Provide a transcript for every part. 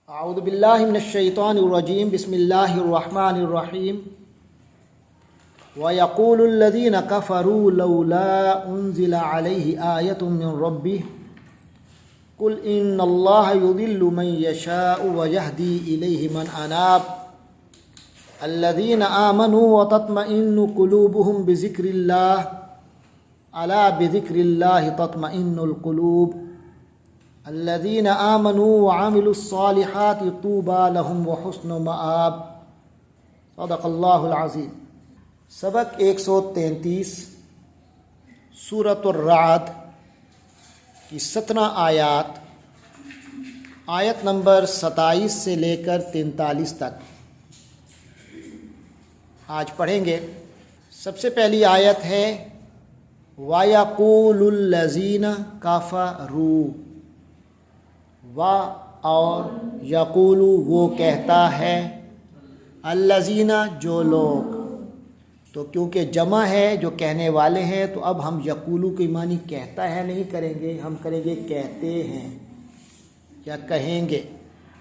اعوذ باللہ من الشیطان الرجیم بسم اللہ الرحمن الرحیم وَيَقُولُ الَّذِينَ كَفَرُوا لَوْلَا أُنزِلَ عَلَيْهِ آيَةٌ مِّن رَّبِّهِ قُلْ إِنَّ اللَّهَ يُضِلُّ مَن يَشَاءُ وَيَهْدِي إِلَيْهِ مَنْ أَنَابَ الَّذِينَ آمَنُوا وَتَطْمَئِنُّ قُلُوبُهُم بِذِكْرِ اللَّهِ أَلَا بِذِكْرِ اللَّهِ تَطْمَئِنُّ الْقُلُوبُ الذين آمنوا وعملوا الصالحات طوبى لهم وحسن مآب صدق اللہ العظیم۔ سبق 133 سورۃ الرعد کی 17 آیات، آیت نمبر 27 سے لے کر 43 تک آج پڑھیں گے۔ سب سے پہلی آیت ہے وَيَقُولُ الَّذِينَ كَفَرُوا، اور یقولو وہ کہتا ہے، الذین جو لوگ، تو کیونکہ جمع ہے جو کہنے والے ہیں تو اب ہم یقولو کی معنی کہتا ہے نہیں کریں گے، ہم کریں گے کہتے ہیں یا کہیں گے۔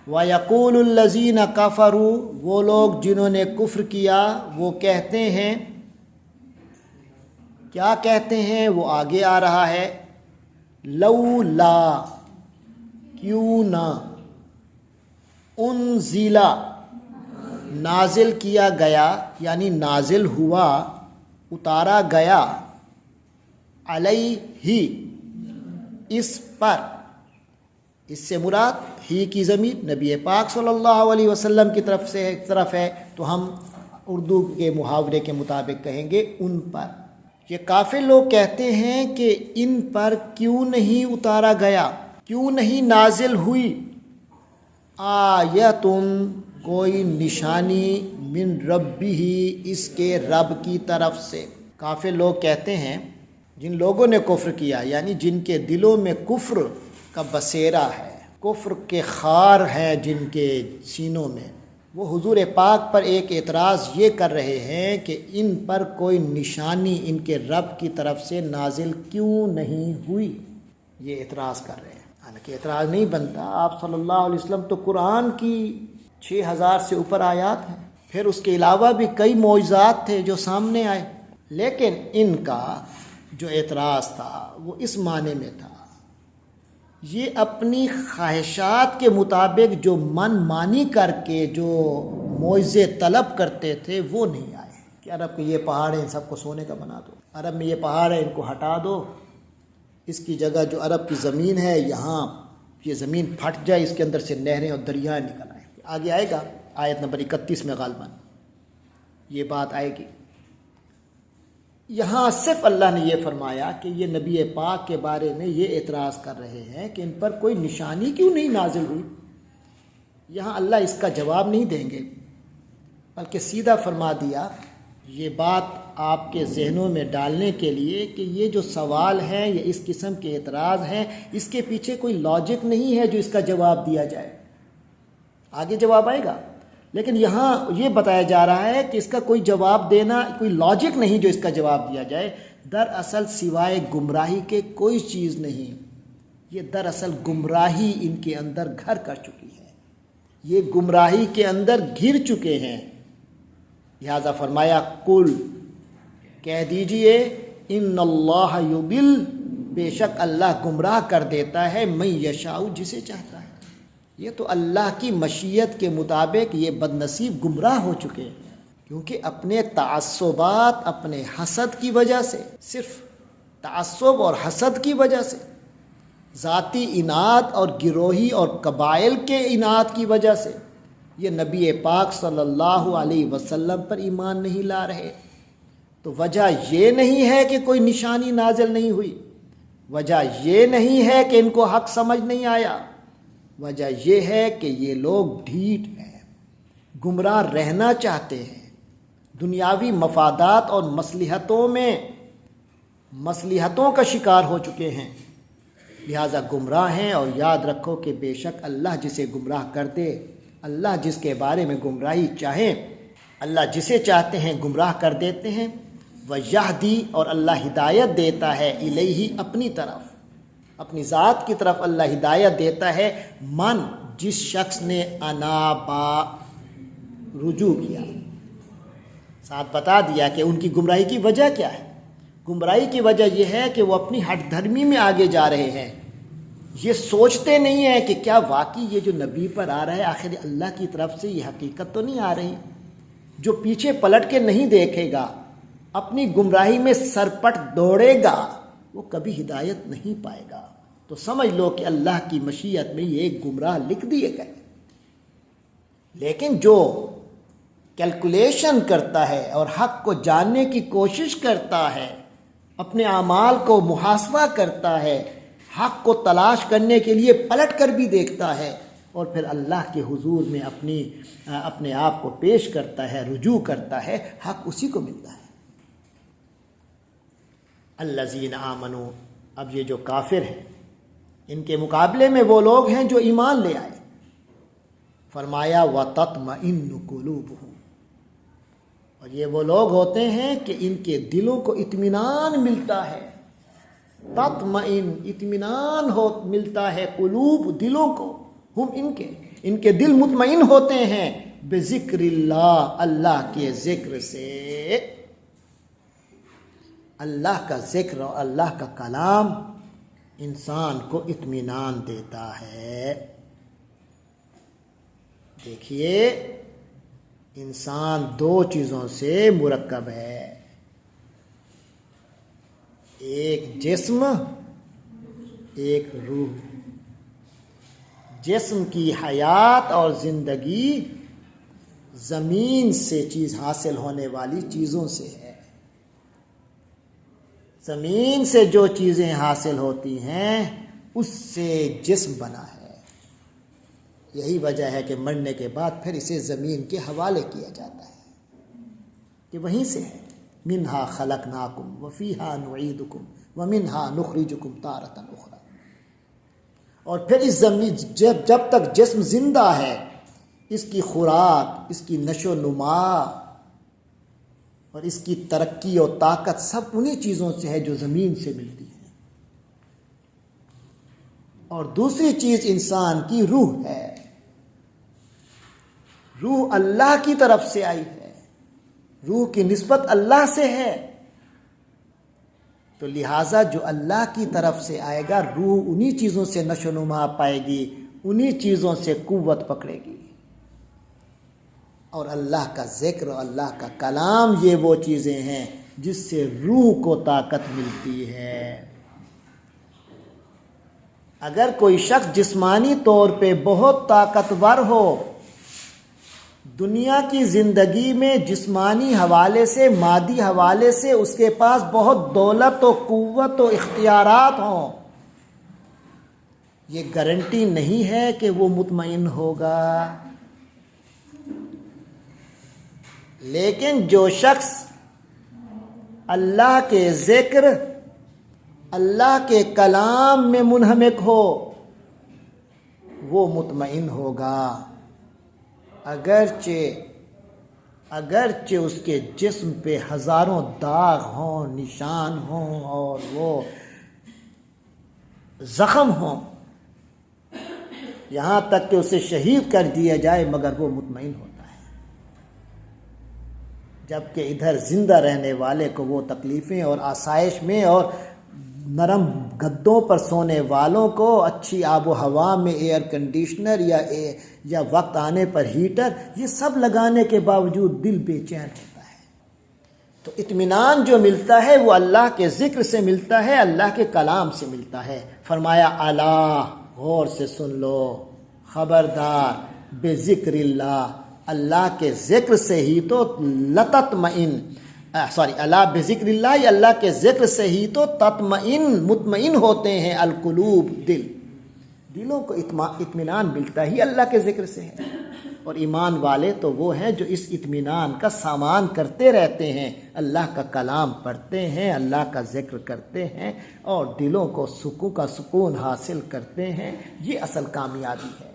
وَيَقُولُ الَّذِينَ كَفَرُوا، وہ لوگ جنہوں نے کفر کیا وہ کہتے ہیں، کیا کہتے ہیں وہ آگے آ رہا ہے، لولا کیوں نہ، انزل نازل کیا گیا یعنی نازل ہوا، اتارا گیا، علیہ اس پر، اس سے مراد ہی کی ضمیر نبی پاک صلی اللہ علیہ وسلم کی طرف ہے تو ہم اردو کے محاورے کے مطابق کہیں گے ان پر۔ یہ کافر لوگ کہتے ہیں کہ ان پر کیوں نہیں اتارا گیا، کیوں نہیں نازل ہوئی، آیتن کوئی نشانی، من ربہ اس کے رب کی طرف سے۔ کافر لوگ کہتے ہیں، جن لوگوں نے کفر کیا یعنی جن کے دلوں میں کفر کا بسیرا ہے، کفر کے خار ہیں جن کے سینوں میں، وہ حضور پاک پر ایک اعتراض یہ کر رہے ہیں کہ ان پر کوئی نشانی ان کے رب کی طرف سے نازل کیوں نہیں ہوئی، یہ اعتراض کر رہے ہیں۔ حالانکہ اعتراض نہیں بنتا، آپ صلی اللہ علیہ وسلم تو قرآن کی 6000 سے اوپر آیات ہیں، پھر اس کے علاوہ بھی کئی معجزات تھے جو سامنے آئے، لیکن ان کا جو اعتراض تھا وہ اس معنی میں تھا، یہ اپنی خواہشات کے مطابق جو من مانی کر کے جو معجزے طلب کرتے تھے وہ نہیں آئے کہ عرب کے یہ پہاڑ ہیں ان سب کو سونے کا بنا دو، عرب میں یہ پہاڑ ہے ان کو ہٹا دو، اس کی جگہ جو عرب کی زمین ہے یہاں یہ زمین پھٹ جائے، اس کے اندر سے نہریں اور دریائیں نکل آئیں۔ آگے آئے گا آیت نمبر 31 میں غالباً یہ بات آئے گی۔ یہاں صرف اللہ نے یہ فرمایا کہ یہ نبی پاک کے بارے میں یہ اعتراض کر رہے ہیں کہ ان پر کوئی نشانی کیوں نہیں نازل ہوئی۔ یہاں اللہ اس کا جواب نہیں دیں گے، بلکہ سیدھا فرما دیا، یہ بات آپ کے ذہنوں میں ڈالنے کے لیے کہ یہ جو سوال ہے یا اس قسم کے اعتراض ہیں اس کے پیچھے کوئی لاجک نہیں ہے جو اس کا جواب دیا جائے، آگے جواب آئے گا، لیکن یہاں یہ بتایا جا رہا ہے کہ اس کا کوئی جواب دینا، کوئی لاجک نہیں جو اس کا جواب دیا جائے۔ دراصل سوائے گمراہی کے کوئی چیز نہیں، یہ دراصل گمراہی ان کے اندر گھر کر چکی ہے، یہ گمراہی کے اندر گر چکے ہیں۔ لہذا فرمایا قل، کہہ دیجئے، ان اللہ یضل، بے شک اللہ گمراہ کر دیتا ہے، من یشاء جسے چاہتا ہے۔ یہ تو اللہ کی مشیت کے مطابق یہ بد نصیب گمراہ ہو چکے ہیں، کیونکہ اپنے تعصبات، اپنے حسد کی وجہ سے، صرف تعصب اور حسد کی وجہ سے، ذاتی اناد اور گروہی اور قبائل کے اناد کی وجہ سے یہ نبی پاک صلی اللہ علیہ وسلم پر ایمان نہیں لا رہے۔ تو وجہ یہ نہیں ہے کہ کوئی نشانی نازل نہیں ہوئی، وجہ یہ نہیں ہے کہ ان کو حق سمجھ نہیں آیا، وجہ یہ ہے کہ یہ لوگ ڈھیٹ ہیں، گمراہ رہنا چاہتے ہیں، دنیاوی مفادات اور مصلحتوں کا شکار ہو چکے ہیں، لہٰذا گمراہ ہیں۔ اور یاد رکھو کہ بے شک اللہ جسے گمراہ کر دے، اللہ جس کے بارے میں گمراہی چاہیں، اللہ جسے چاہتے ہیں گمراہ کر دیتے ہیں، وَيَهْدِي، اور اللہ ہدایت دیتا ہے، الیہ اپنی طرف، اپنی ذات کی طرف اللہ ہدایت دیتا ہے، من جس شخص نے انابا رجوع کیا، ساتھ بتا دیا کہ ان کی گمراہی کی وجہ کیا ہے۔ گمراہی کی وجہ یہ ہے کہ وہ اپنی ہٹ دھرمی میں آگے جا رہے ہیں، یہ سوچتے نہیں ہیں کہ کیا واقعی یہ جو نبی پر آ رہا ہے آخر اللہ کی طرف سے یہ حقیقت تو نہیں آ رہی۔ جو پیچھے پلٹ کے نہیں دیکھے گا، اپنی گمراہی میں سرپٹ دوڑے گا، وہ کبھی ہدایت نہیں پائے گا۔ تو سمجھ لو کہ اللہ کی مشیت میں یہ ایک گمراہ لکھ دیے گئے۔ لیکن جو کیلکولیشن کرتا ہے اور حق کو جاننے کی کوشش کرتا ہے، اپنے اعمال کو محاسبہ کرتا ہے، حق کو تلاش کرنے کے لیے پلٹ کر بھی دیکھتا ہے اور پھر اللہ کے حضور میں اپنے آپ کو پیش کرتا ہے، رجوع کرتا ہے، حق اسی کو ملتا ہے۔ الذین آمنوا، اب یہ جو کافر ہیں ان کے مقابلے میں وہ لوگ ہیں جو ایمان لے آئے۔ فرمایا وَتَطْمَئِنُّ قُلُوبُهُمْ، اور یہ وہ لوگ ہوتے ہیں کہ ان کے دلوں کو اطمینان ملتا ہے۔ تطمئن، اطمینان ملتا ہے، قلوب دلوں کو، ہم ان کے دل مطمئن ہوتے ہیں بذکر اللہ، اللہ کے ذکر سے۔ اللہ کا ذکر اور اللہ کا کلام انسان کو اطمینان دیتا ہے۔ دیکھیے، انسان دو چیزوں سے مرکب ہے، ایک جسم، ایک روح۔ جسم کی حیات اور زندگی زمین سے چیز حاصل ہونے والی چیزوں سے ہے۔ زمین سے جو چیزیں حاصل ہوتی ہیں اس سے جسم بنا ہے۔ یہی وجہ ہے کہ مرنے کے بعد پھر اسے زمین کے حوالے کیا جاتا ہے کہ وہیں سے ہے۔ منہا خلقناکم وفیہا نعیدکم ومنہا نخرجکم تارۃ اخری۔ اور پھر اس زمین جب تک جسم زندہ ہے، اس کی خوراک، اس کی نشو و نما اور اس کی ترقی و طاقت سب انہی چیزوں سے ہے جو زمین سے ملتی ہے۔ اور دوسری چیز انسان کی روح ہے۔ روح اللہ کی طرف سے آئی ہے، روح کی نسبت اللہ سے ہے، تو لہٰذا جو اللہ کی طرف سے آئے گا، روح انہی چیزوں سے نشو و نما پائے گی، انہی چیزوں سے قوت پکڑے گی۔ اور اللہ کا ذکر اور اللہ کا کلام یہ وہ چیزیں ہیں جس سے روح کو طاقت ملتی ہے۔ اگر کوئی شخص جسمانی طور پہ بہت طاقتور ہو، دنیا کی زندگی میں جسمانی حوالے سے، مادی حوالے سے اس کے پاس بہت دولت و قوت و اختیارات ہوں، یہ گارنٹی نہیں ہے کہ وہ مطمئن ہوگا۔ لیکن جو شخص اللہ کے ذکر، اللہ کے کلام میں منہمک ہو، وہ مطمئن ہوگا، اگرچہ اس کے جسم پہ ہزاروں داغ ہوں، نشان ہوں اور وہ زخم ہوں، یہاں تک کہ اسے شہید کر دیا جائے، مگر وہ مطمئن ہوتا ہے۔ جبکہ ادھر زندہ رہنے والے کو وہ تکلیفیں اور آسائش میں اور نرم گدوں پر سونے والوں کو اچھی آب و ہوا میں ایئر کنڈیشنر یا وقت آنے پر ہیٹر، یہ سب لگانے کے باوجود دل بے چین ہوتا ہے۔ تو اطمینان جو ملتا ہے وہ اللہ کے ذکر سے ملتا ہے، اللہ کے کلام سے ملتا ہے۔ فرمایا الا، غور سے سن لو، خبردار، بذکر اللہ، اللہ کے ذکر سے ہی تو الا بذکر اللہ، اللہ کے ذکر سے ہی تو مطمئن ہوتے ہیں القلوب، دلوں کو اطمینان ملتا ہی اللہ کے ذکر سے ہے۔ اور ایمان والے تو وہ ہیں جو اس اطمینان کا سامان کرتے رہتے ہیں، اللہ کا کلام پڑھتے ہیں، اللہ کا ذکر کرتے ہیں اور دلوں کو سکون حاصل کرتے ہیں۔ یہ اصل کامیابی ہے۔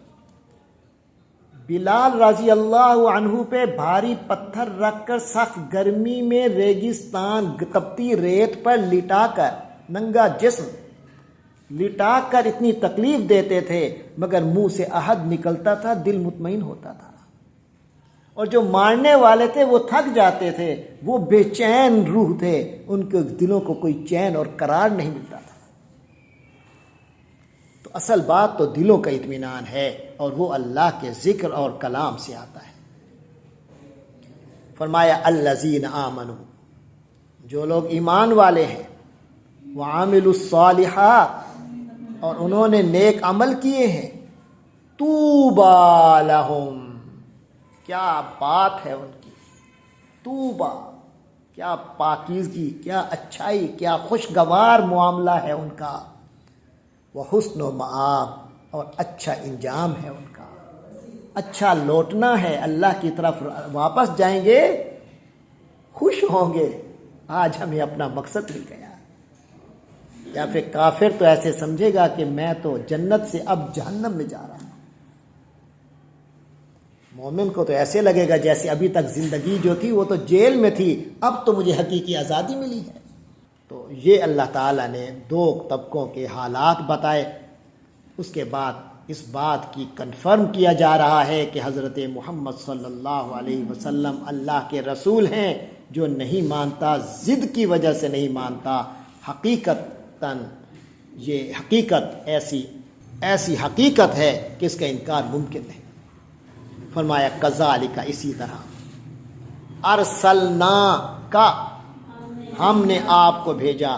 بلال رضی اللہ عنہ پہ بھاری پتھر رکھ کر سخت گرمی میں ریگستان تپتی ریت پر لٹا کر ننگا جسم لٹا کر اتنی تکلیف دیتے تھے مگر منہ سے عہد نکلتا تھا، دل مطمئن ہوتا تھا۔ اور جو مارنے والے تھے وہ تھک جاتے تھے، وہ بے چین روح تھے، ان کے دلوں کو کوئی چین اور قرار نہیں ملتا تھا۔ تو اصل بات تو دلوں کا اطمینان ہے، اور وہ اللہ کے ذکر اور کلام سے آتا ہے۔ فرمایا الذین آمنوا، جو لوگ ایمان والے ہیں، وعاملوا الصالحات، اور انہوں نے نیک عمل کیے ہیں، طوبی لہم، کیا بات ہے ان کی، طوبی، کیا پاکیزگی، کیا اچھائی، کیا خوشگوار معاملہ ہے ان کا، وحسن مآب، اور اچھا انجام ہے ان کا، اچھا لوٹنا ہے، اللہ کی طرف واپس جائیں گے، خوش ہوں گے، آج ہمیں اپنا مقصد مل گیا۔ یا پھر کافر تو ایسے سمجھے گا کہ میں تو جنت سے اب جہنم میں جا رہا ہوں۔ مومن کو تو ایسے لگے گا جیسے ابھی تک زندگی جو تھی وہ تو جیل میں تھی، اب تو مجھے حقیقی آزادی ملی ہے۔ تو یہ اللہ تعالیٰ نے دو طبقوں کے حالات بتائے۔ اس کے بعد اس بات کی کنفرم کیا جا رہا ہے کہ حضرت محمد صلی اللہ علیہ وسلم اللہ کے رسول ہیں۔ جو نہیں مانتا ضد کی وجہ سے نہیں مانتا، حقیقتاً یہ حقیقت ایسی حقیقت ہے کہ اس کا انکار ممکن نہیں۔ فرمایا کذالک، اسی طرح، ارسلنا کا، ہم نے آپ کو بھیجا،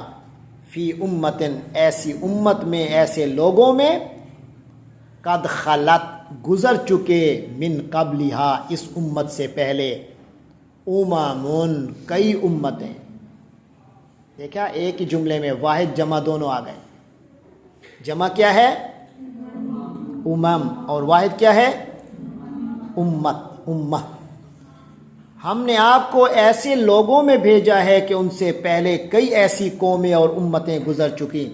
فی امتن، ایسی امت میں، ایسے لوگوں میں، قد خلت، گزر چکے، من قبلہا، اس امت سے پہلے، اممن، کئی امتیں۔ دیکھا ایک ہی جملے میں واحد جمع دونوں آ گئے۔ جمع کیا ہے؟ امم، اور واحد کیا ہے؟ امہ۔ ہم نے آپ کو ایسے لوگوں میں بھیجا ہے کہ ان سے پہلے کئی ایسی قومیں اور امتیں گزر چکی۔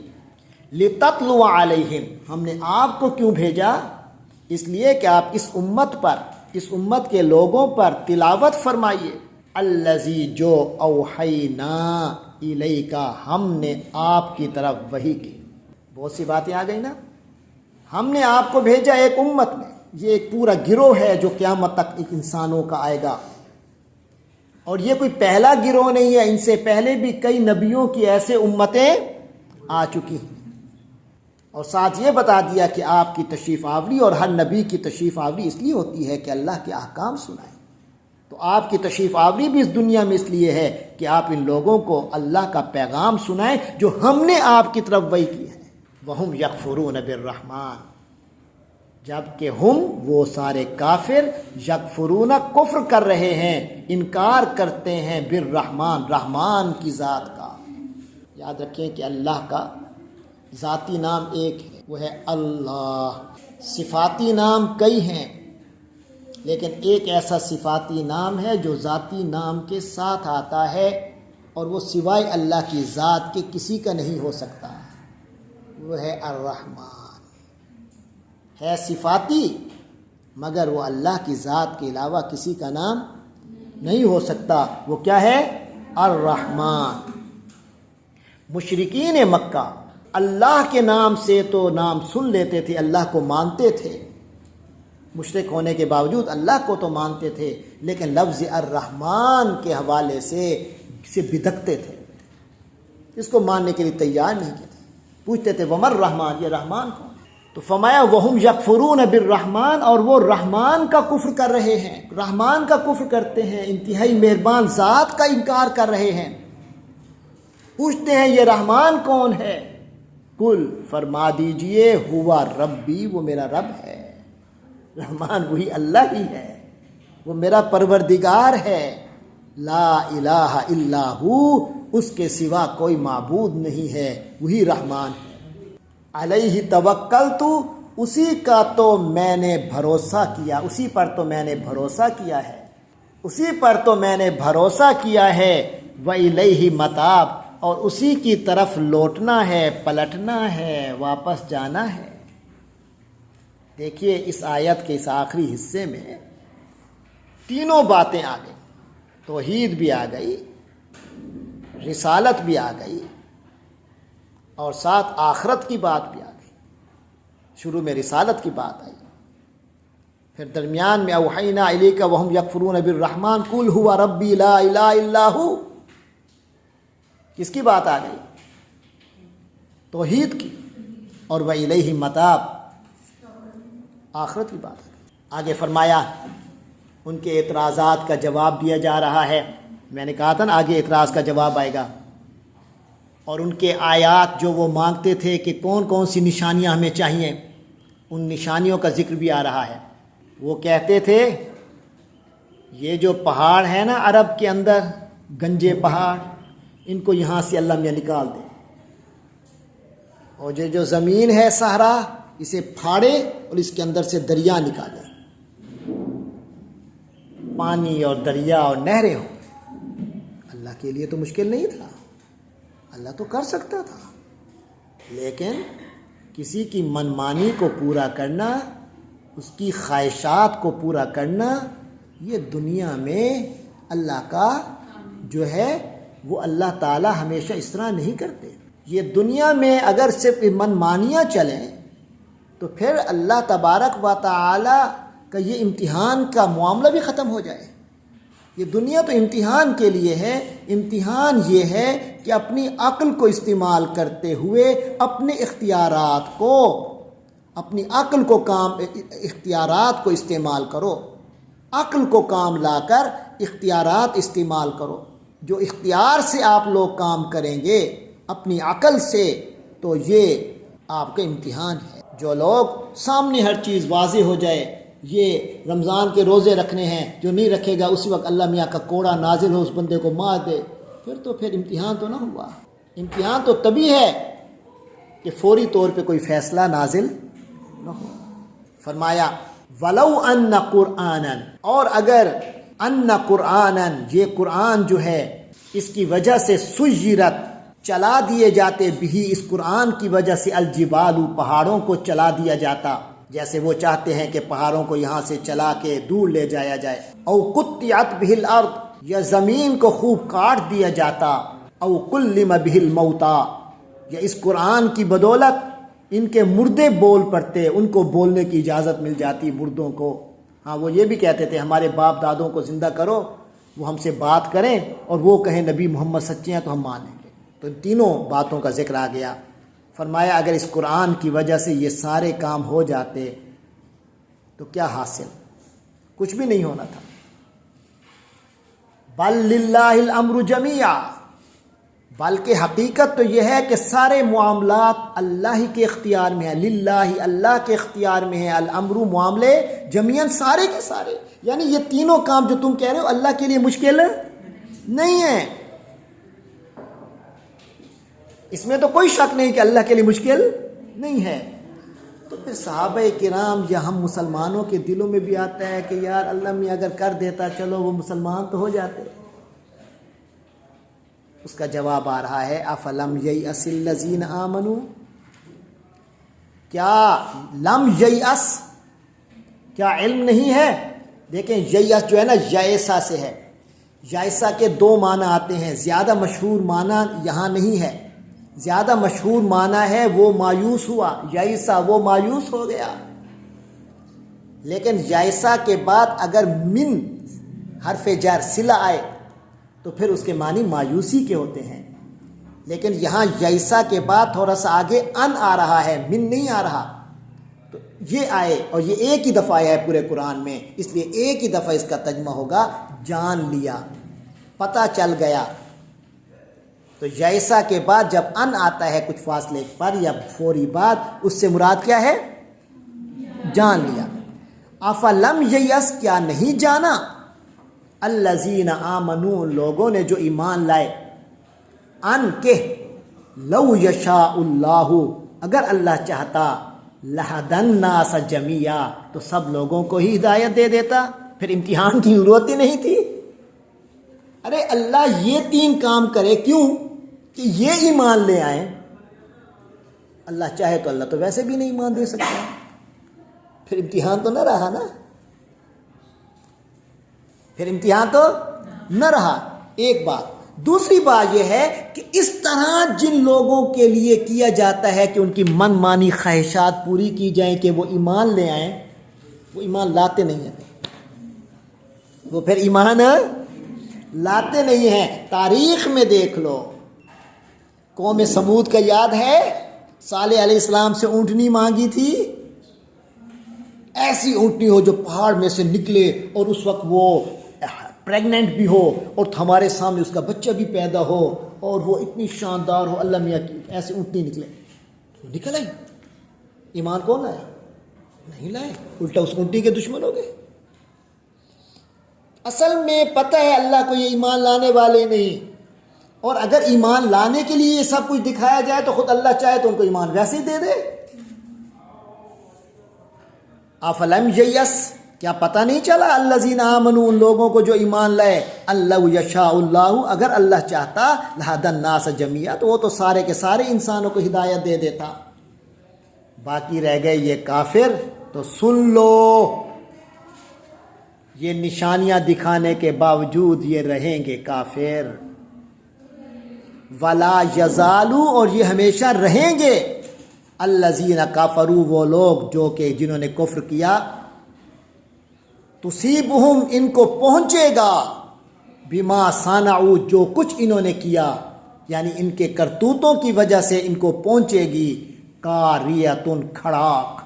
لِتَتْلُوَ عَلَيْهِمْ، ہم نے آپ کو کیوں بھیجا؟ اس لیے کہ آپ اس امت پر، اس امت کے لوگوں پر تلاوت فرمائیے۔ الذی، جو، اوحینا الیک، ہم نے آپ کی طرف وحی کی۔ بہت سی باتیں آ گئی نا۔ ہم نے آپ کو بھیجا ایک امت میں، یہ ایک پورا گروہ ہے جو قیامت تک ایک انسانوں کا آئے گا، اور یہ کوئی پہلا گروہ نہیں ہے، ان سے پہلے بھی کئی نبیوں کی ایسے امتیں آ چکی ہیں۔ اور ساتھ یہ بتا دیا کہ آپ کی تشریف آوری، اور ہر نبی کی تشریف آوری اس لیے ہوتی ہے کہ اللہ کے احکام سنائیں۔ تو آپ کی تشریف آوری بھی اس دنیا میں اس لیے ہے کہ آپ ان لوگوں کو اللہ کا پیغام سنائیں جو ہم نے آپ کی طرف وحی کی ہے۔ وَهُمْ يَكْفُرُونَ بِالرَّحْمَٰنِ، جبکہ ہم، وہ سارے کافر، یکفرون، کفر کر رہے ہیں، انکار کرتے ہیں، بالرحمن، رحمان کی ذات کا۔ یاد رکھیں کہ اللہ کا ذاتی نام ایک ہے، وہ ہے اللہ۔ صفاتی نام کئی ہیں، لیکن ایک ایسا صفاتی نام ہے جو ذاتی نام کے ساتھ آتا ہے، اور وہ سوائے اللہ کی ذات کے کسی کا نہیں ہو سکتا، وہ ہے الرحمن۔ ہے صفاتی، مگر وہ اللہ کی ذات کے علاوہ کسی کا نام نہیں ہو سکتا۔ وہ کیا ہے؟ الرحمن۔ مشرکین مکہ اللہ کے نام سے تو نام سن لیتے تھے، اللہ کو مانتے تھے، مشرک ہونے کے باوجود اللہ کو تو مانتے تھے، لیکن لفظ الرحمن کے حوالے سے بدکتے تھے، اس کو ماننے کے لیے تیار نہیں تھے۔ پوچھتے تھے ومر رحمان، یہ رحمان کون؟ تو فرمایا وہم یکفرون بالرحمن، اور وہ رحمان کا کفر کر رہے ہیں، رحمان کا کفر کرتے ہیں، انتہائی مہربان ذات کا انکار کر رہے ہیں۔ پوچھتے ہیں یہ رحمان کون ہے؟ کل، فرما دیجئے، ہوا ربی، وہ میرا رب ہے۔ رحمان وہی اللہ ہی ہے، وہ میرا پروردگار ہے۔ لا الہ الا ہو، اس کے سوا کوئی معبود نہیں ہے، وہی رحمان ہے۔ علیہ توکلت، اسی کا تو میں نے بھروسہ کیا، اسی پر تو میں نے بھروسہ کیا ہے، اسی پر تو میں نے بھروسہ کیا ہے۔ وإلیہ متاب، اور اسی کی طرف لوٹنا ہے، پلٹنا ہے، واپس جانا ہے۔ دیکھیے اس آیت کے اس آخری حصے میں تینوں باتیں آ گئی، توحید بھی آ گئی، رسالت بھی آ گئی، اور ساتھ آخرت کی بات بھی آ گئی، شروع میں رسالت کی بات آئی، پھر درمیان میں اوحینا الیک وہم یکفرون بالرحمن قل هو ربی لا الہ الا ہو، کس کی بات آ گئی؟ توحید کی، اور وَإِلَيْهِ مَتَابٌ، آخرت کی بات ہے۔ آگے فرمایا ان کے اعتراضات کا جواب دیا جا رہا ہے، میں نے کہا تھا نا آگے اعتراض کا جواب آئے گا، اور ان کے آیات جو وہ مانگتے تھے کہ کون کون سی نشانیاں ہمیں چاہیے، ان نشانیوں کا ذکر بھی آ رہا ہے۔ وہ کہتے تھے یہ جو پہاڑ ہے نا عرب کے اندر، گنجے پہاڑ، ان کو یہاں سے اللہ میاں نکال دے، اور جو زمین ہے صحرا، اسے پھاڑے اور اس کے اندر سے دریا نکالے، پانی اور دریا اور نہریں ہوں۔ اللہ کے لیے تو مشکل نہیں تھا، اللہ تو کر سکتا تھا، لیکن کسی کی منمانی کو پورا کرنا، اس کی خواہشات کو پورا کرنا، یہ دنیا میں اللہ کا جو ہے وہ اللہ تعالیٰ ہمیشہ اس طرح نہیں کرتے۔ یہ دنیا میں اگر صرف منمانیاں چلیں تو پھر اللہ تبارک و تعالیٰ کا یہ امتحان کا معاملہ بھی ختم ہو جائے۔ یہ دنیا تو امتحان کے لیے ہے، امتحان یہ ہے کہ اپنی عقل کو استعمال کرتے ہوئے اپنے اختیارات کو، اپنی عقل کو اختیارات کو استعمال کرو، عقل کو کام لا کر اختیارات استعمال کرو۔ جو اختیار سے آپ لوگ کام کریں گے اپنی عقل سے، تو یہ آپ کا امتحان ہے۔ جو لوگ سامنے ہر چیز واضح ہو جائے، یہ رمضان کے روزے رکھنے ہیں، جو نہیں رکھے گا اسی وقت اللہ میاں کا کوڑا نازل ہو، اس بندے کو مار دے، پھر امتحان تو نہ ہوا۔ امتحان تو تبھی ہے کہ فوری طور پہ کوئی فیصلہ نازل نہ ہو۔ فرمایا وَلَوْ أَنَّ قُرْآنًا، اور اگر ان قرآنًا، یہ قرآن جو ہے اس کی وجہ سے سُيِّرَت، چلا دیے جاتے، بھی اس قرآن کی وجہ سے الجبال، پہاڑوں کو چلا دیا جاتا، جیسے وہ چاہتے ہیں کہ پہاڑوں کو یہاں سے چلا کے دور لے جایا جائے، او قطعت به الارض، یا زمین کو خوب کاٹ دیا جاتا، او کلم به الموتى، یا اس قرآن کی بدولت ان کے مردے بول پڑتے، ان کو بولنے کی اجازت مل جاتی مردوں کو۔ ہاں وہ یہ بھی کہتے تھے ہمارے باپ دادوں کو زندہ کرو، وہ ہم سے بات کریں اور وہ کہیں نبی محمد سچے ہیں تو ہم مانیں گے۔ تو ان تینوں باتوں کا ذکر آ گیا۔ فرمایا اگر اس قرآن کی وجہ سے یہ سارے کام ہو جاتے تو کیا حاصل؟ کچھ بھی نہیں ہونا تھا۔ بل للہ الامر جمیعا، بلکہ حقیقت تو یہ ہے کہ سارے معاملات اللہ ہی کے اختیار میں ہیں، للہ، اللہ کے اختیار میں ہے، الامر، معاملے، جمیعاً، سارے کے سارے، یعنی یہ تینوں کام جو تم کہہ رہے ہو اللہ کے لیے مشکل نہیں ہے۔ اس میں تو کوئی شک نہیں کہ اللہ کے لیے مشکل نہیں ہے۔ تو پھر صحابہ کرام یا ہم مسلمانوں کے دلوں میں بھی آتا ہے کہ یار اللہ میں اگر کر دیتا چلو وہ مسلمان تو ہو جاتے۔ اس کا جواب آ رہا ہے افلم ییأس الذین آمنوا، کیا لم ییأس، کیا علم نہیں ہے؟ دیکھیں ییأس جو ہے نا یائسہ سے ہے، یائسہ کے دو معنی آتے ہیں، زیادہ مشہور معنی یہاں نہیں ہے، زیادہ مشہور معنی ہے وہ مایوس ہوا، یائسہ وہ مایوس ہو گیا، لیکن یائسہ کے بعد اگر من حرف جر صلہ آئے تو پھر اس کے معنی مایوسی کے ہوتے ہیں، لیکن یہاں یائسہ کے بعد تھوڑا سا آگے ان آ رہا ہے، من نہیں آ رہا، تو یہ آئے، اور یہ ایک ہی دفعہ آیا ہے پورے قرآن میں، اس لیے ایک ہی دفعہ اس کا ترجمہ ہوگا جان لیا، پتہ چل گیا۔ تو یائسہ کے بعد جب ان آتا ہے کچھ فاصلے پر یا فوری بعد، اس سے مراد کیا ہے؟ جان لیا۔ افلم ییأس، کیا نہیں جانا، الذین آمنوا، لوگوں نے جو ایمان لائے، ان کہ لو یشاء اللہ، اگر اللہ چاہتا، لہدی الناس جمیعا، تو سب لوگوں کو ہی ہدایت دے دیتا، پھر امتحان کی ضرورت ہی نہیں تھی۔ ارے اللہ یہ تین کام کرے کیوں؟ کہ یہ ایمان لے آئیں۔ اللہ چاہے تو اللہ تو ویسے بھی نہیں ایمان دے سکتا، پھر امتحان تو نہ رہا نا، پھر امتحان تو نہ رہا۔ ایک بات دوسری بات یہ ہے کہ اس طرح جن لوگوں کے لیے کیا جاتا ہے کہ ان کی من مانی خواہشات پوری کی جائیں کہ وہ ایمان لے آئیں، وہ ایمان لاتے نہیں ہیں، وہ پھر ایمان لاتے نہیں ہیں۔ تاریخ میں دیکھ لو، قوم سمود کا یاد ہے، صالح علیہ السلام سے اونٹنی مانگی تھی، ایسی اونٹنی ہو جو پہاڑ میں سے نکلے اور اس وقت وہ پریگننٹ بھی ہو اور ہمارے سامنے اس کا بچہ بھی پیدا ہو اور وہ اتنی شاندار ہو، اللہ میاں کی ایسی اونٹنی نکلے، وہ نکل آئی۔ ایمان کون لائے؟ نہیں لائے، الٹا اس اونٹنی کے دشمن ہو گئے۔ اصل میں پتہ ہے اللہ کو یہ ایمان لانے والے نہیں، اور اگر ایمان لانے کے لیے یہ سب کچھ دکھایا جائے تو خود اللہ چاہے تو ان کو ایمان ویسے ہی دے دے۔ افلم ییس، کیا پتہ نہیں چلا الذین آمنوا، ان لوگوں کو جو ایمان لائے، اللہ یشاء اللہ، اگر اللہ چاہتا لہدی الناس جمیعا، تو وہ تو سارے کے سارے انسانوں کو ہدایت دے دیتا۔ باقی رہ گئے یہ کافر، تو سن لو، یہ نشانیاں دکھانے کے باوجود یہ رہیں گے کافر۔ ولا یزالو، اور یہ ہمیشہ رہیں گے، الذین کفروا، وہ لوگ جو کہ جنہوں نے کفر کیا، تصیبہم، ان کو پہنچے گا، بما صنعوا، جو کچھ انہوں نے کیا، یعنی ان کے کرتوتوں کی وجہ سے ان کو پہنچے گی، قاریۃ، کھڑاک۔